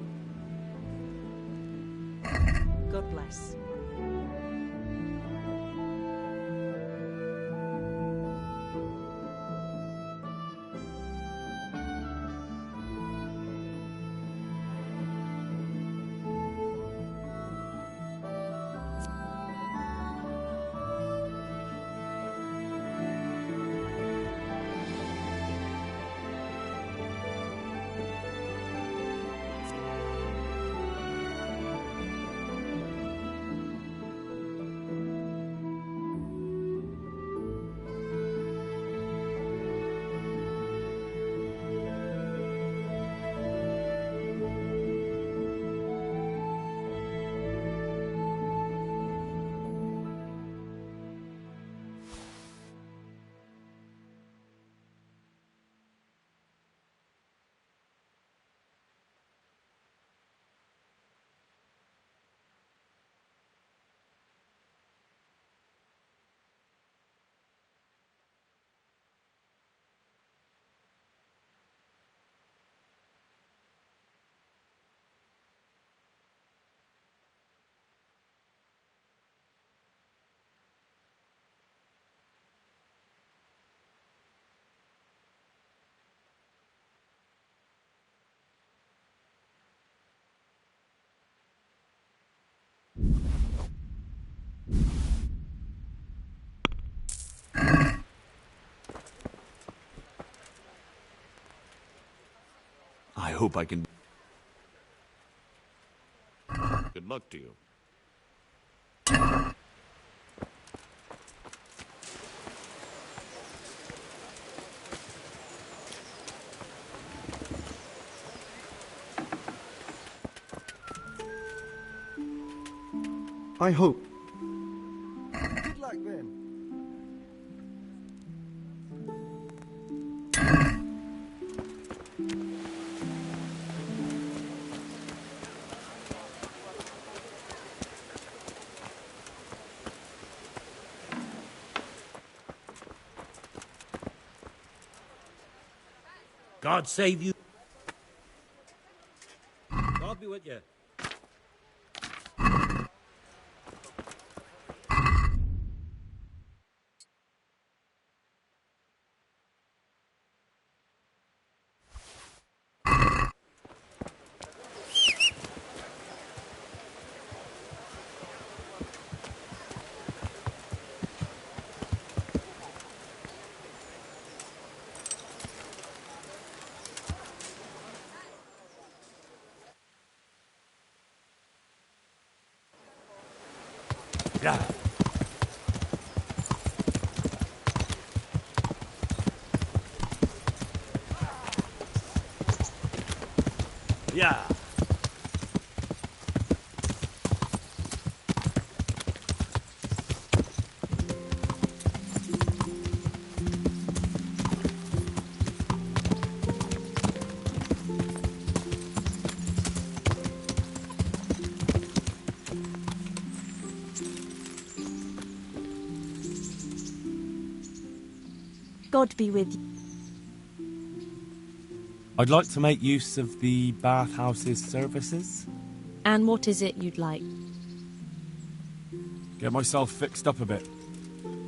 God bless. I hope I can... Good luck to you. I hope. Good luck then. God save you. God be with you. Yeah. Yeah. God be with you. I'd like to make use of the bathhouse's services. And what is it you'd like? Get myself fixed up a bit.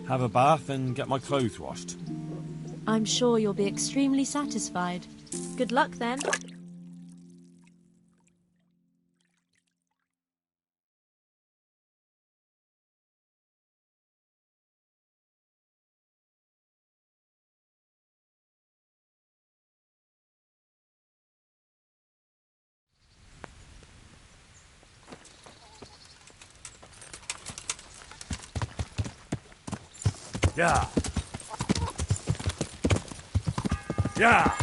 Have a bath and get my clothes washed. I'm sure you'll be extremely satisfied. Good luck then. Yeah. Yeah.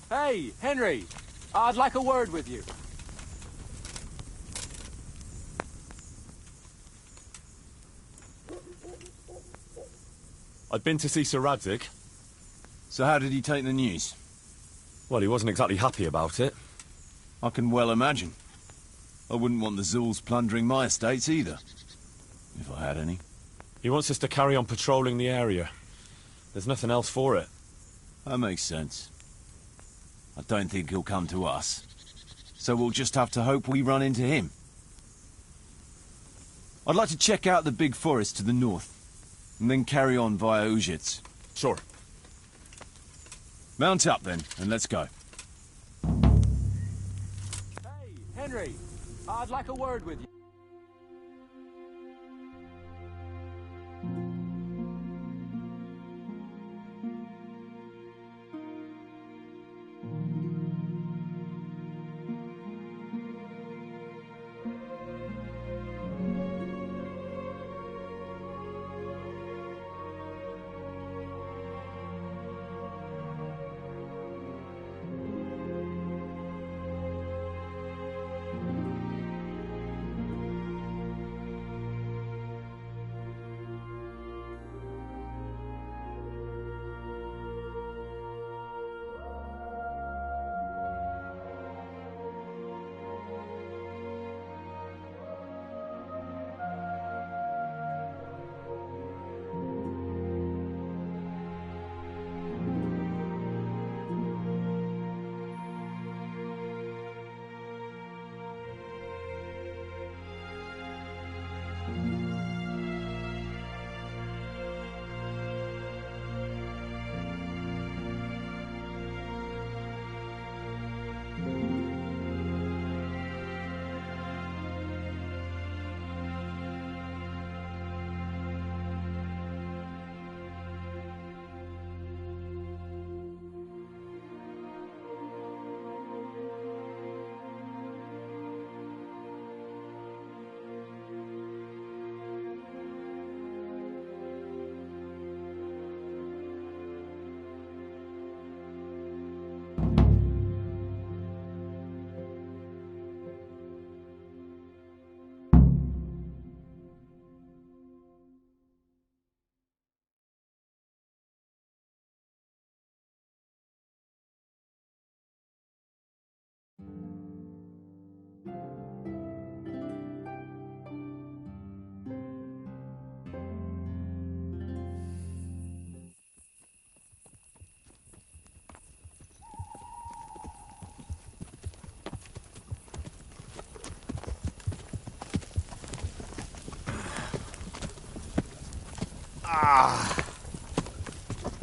Hey, Henry! I'd like a word with you. I'd been to see Sir Radzig. So how did he take the news? Well, he wasn't exactly happy about it. I can well imagine. I wouldn't want the Zulls plundering my estates either. If I had any. He wants us to carry on patrolling the area. There's nothing else for it. That makes sense. I don't think he'll come to us. So we'll just have to hope we run into him. I'd like to check out the big forest to the north, and then carry on via Ujits. Sure. Mount up then, and let's go. Hey, Henry! I'd like a word with you.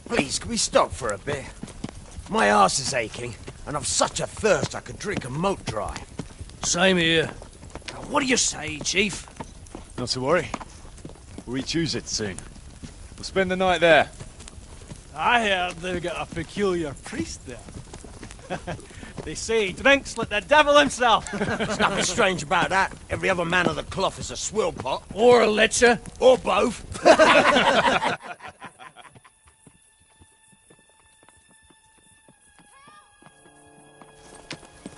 Please, can we stop for a bit? My arse is aching, and I've such a thirst I could drink a moat dry. Same here. What do you say, Chief? Not to worry. We'll reach Ujits soon. We'll spend the night there. I heard they've got a peculiar priest there. They say he drinks like the devil himself. There's nothing strange about that. Every other man of the cloth is a swill pot. Or a lecher. Or both.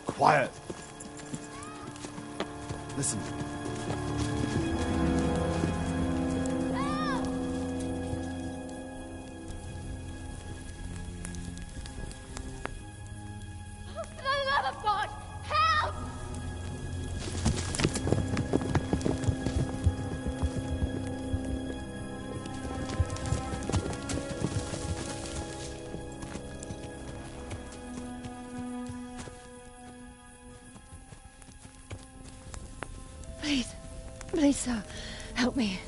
Quiet. Listen. For the love of God, help! Please, sir, help me.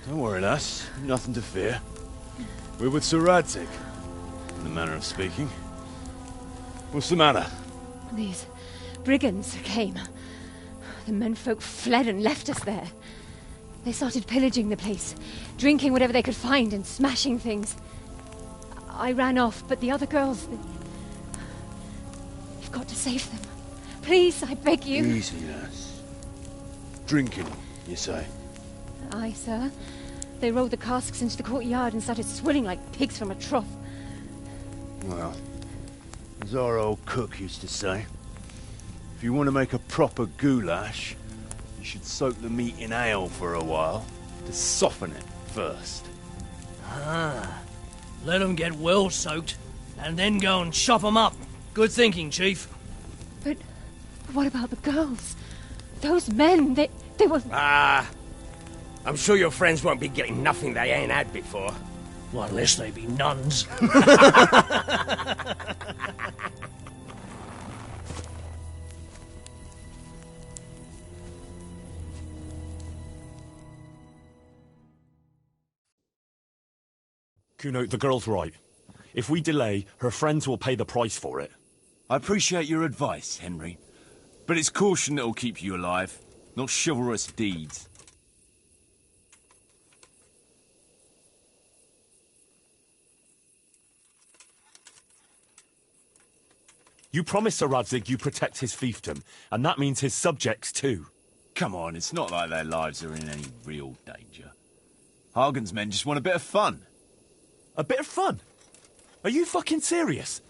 Don't worry, lass. Nothing to fear. We're with Sir Radzig, in the manner of speaking. What's the matter? These brigands came. The menfolk fled and left us there. They started pillaging the place, drinking whatever they could find and smashing things. I ran off, but the other girls... You've got to save them. Please, I beg you. Easy, lass. Drinking, you say? Aye, sir. They rolled the casks into the courtyard and started swilling like pigs from a trough. Well, As our old cook used to say, if you want to make a proper goulash, you should soak the meat in ale for a while to soften it first. Ah, let them get well soaked, and then go and chop them up. Good thinking, Chief. But what about the girls? Those men, they were... Ah, I'm sure your friends won't be getting nothing they ain't had before. Well, unless they be nuns. Kuno, the girl's right. If we delay, her friends will pay the price for it. I appreciate your advice, Henry. But it's caution that'll keep you alive, not chivalrous deeds. You promised Sir Radzig you protect his fiefdom, and that means his subjects too. Come on, it's not like their lives are in any real danger. Hagen's men just want a bit of fun. A bit of fun? Are you fucking serious?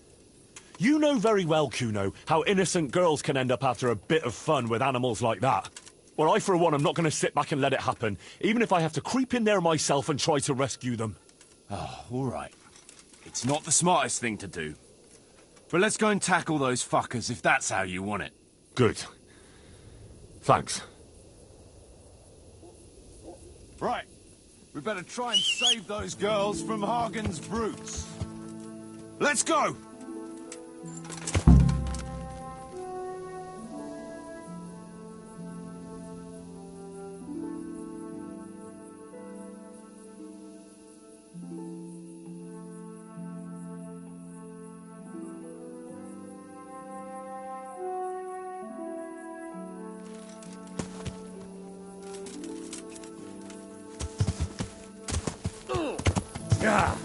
You know very well, Kuno, how innocent girls can end up after a bit of fun with animals like that. Well, I, for one, am not going to sit back and let it happen, even if I have to creep in there myself and try to rescue them. Oh, all right. It's not the smartest thing to do. But let's go and tackle those fuckers if that's how you want it. Good. Thanks. Right. We better try and save those girls from Hagen's brutes. Let's go! Yeah.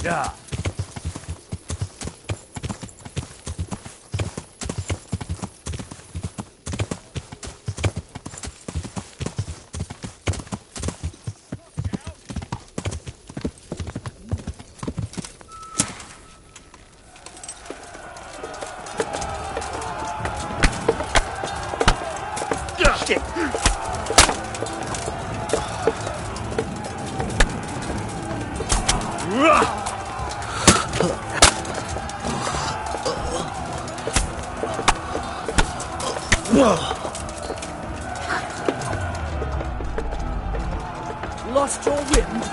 Yeah. Shit. Lost your wind?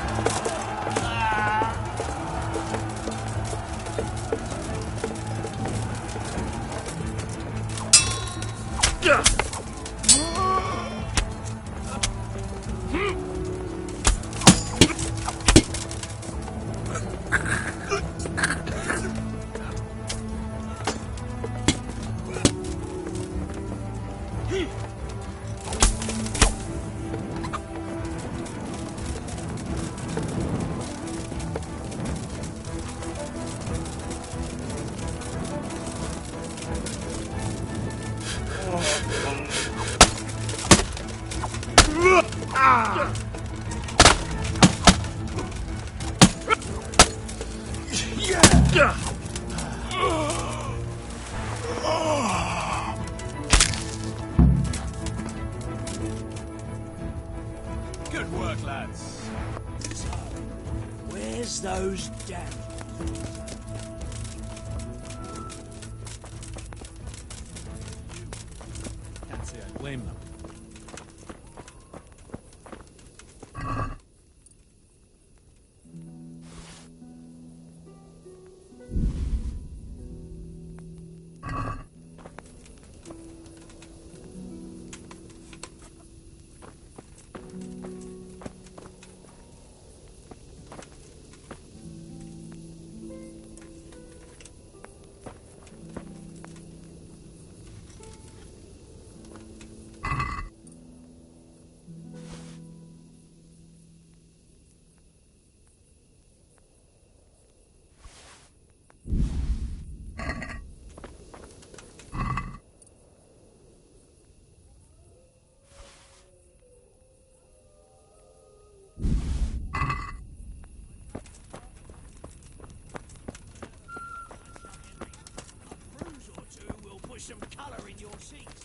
Good work, lads. So, where's those damn... Can't say I blame them. in your seats.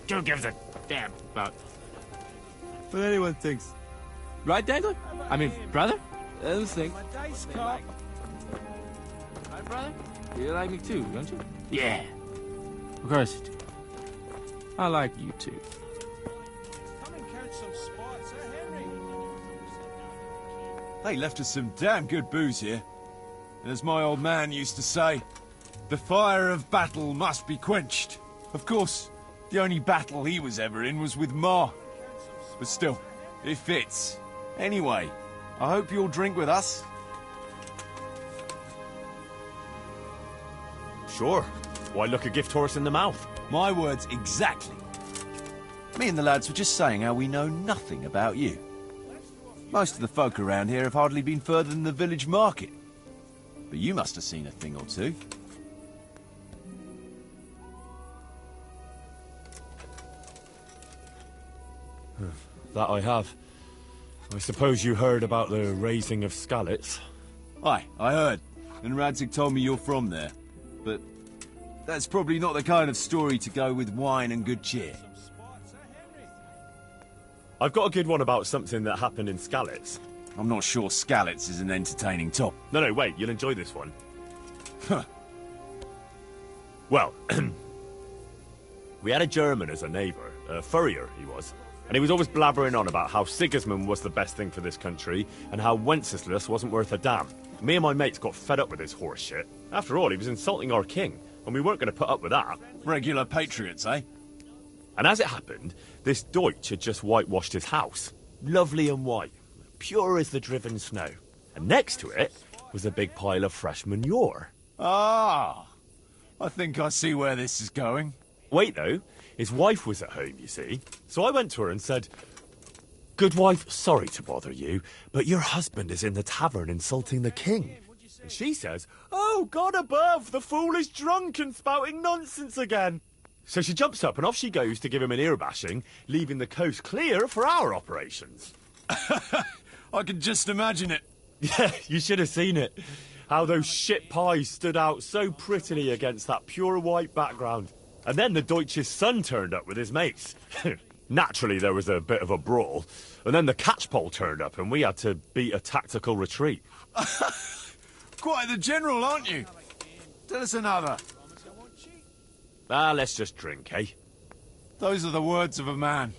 Who gives a damn about what anyone thinks? Right, Dagler? I mean, brother? Let's think. Right, brother? You like me too, don't you? Yeah. Of course you do. I like you too. Come and count some spots, Henry? They left us some damn good booze here. And as my old man used to say, the fire of battle must be quenched. Of course, the only battle he was ever in was with Ma. But still, it fits. Anyway, I hope you'll drink with us. Sure. Why look a gift horse in the mouth? My words exactly. Me and the lads were just saying how we know nothing about you. Most of the folk around here have hardly been further than the village market. But you must have seen a thing or two. That I have. I suppose you heard about the raising of Skallets? Aye, I heard. And Radzig told me you're from there. But that's probably not the kind of story to go with wine and good cheer. I've got a good one about something that happened in Skallets. I'm not sure Skallets is an entertaining top. No, wait, you'll enjoy this one. Huh. Well, we had a German as a neighbour, a furrier he was. And he was always blabbering on about how Sigismund was the best thing for this country, and how Wenceslas wasn't worth a damn. Me and my mates got fed up with this horse shit. After all, he was insulting our king, and we weren't going to put up with that. Regular patriots, eh? And as it happened, this Deutsch had just whitewashed his house. Lovely and white, pure as the driven snow. And next to it was a big pile of fresh manure. Ah, I think I see where this is going. Wait, though. His wife was at home, you see. So I went to her and said, "Good wife, sorry to bother you, but your husband is in the tavern insulting the king." And she says, "Oh, God above, the fool is drunk and spouting nonsense again." So she jumps up and off she goes to give him an ear bashing, leaving the coast clear for our operations. I can just imagine it. Yeah, you should have seen it. How those shit pies stood out so prettily against that pure white background. And then the Deutsch's son turned up with his mates. Naturally, there was a bit of a brawl. And then the catchpole turned up and we had to beat a tactical retreat. Quite the general, aren't you? Tell us another. Let's just drink, eh? Those are the words of a man.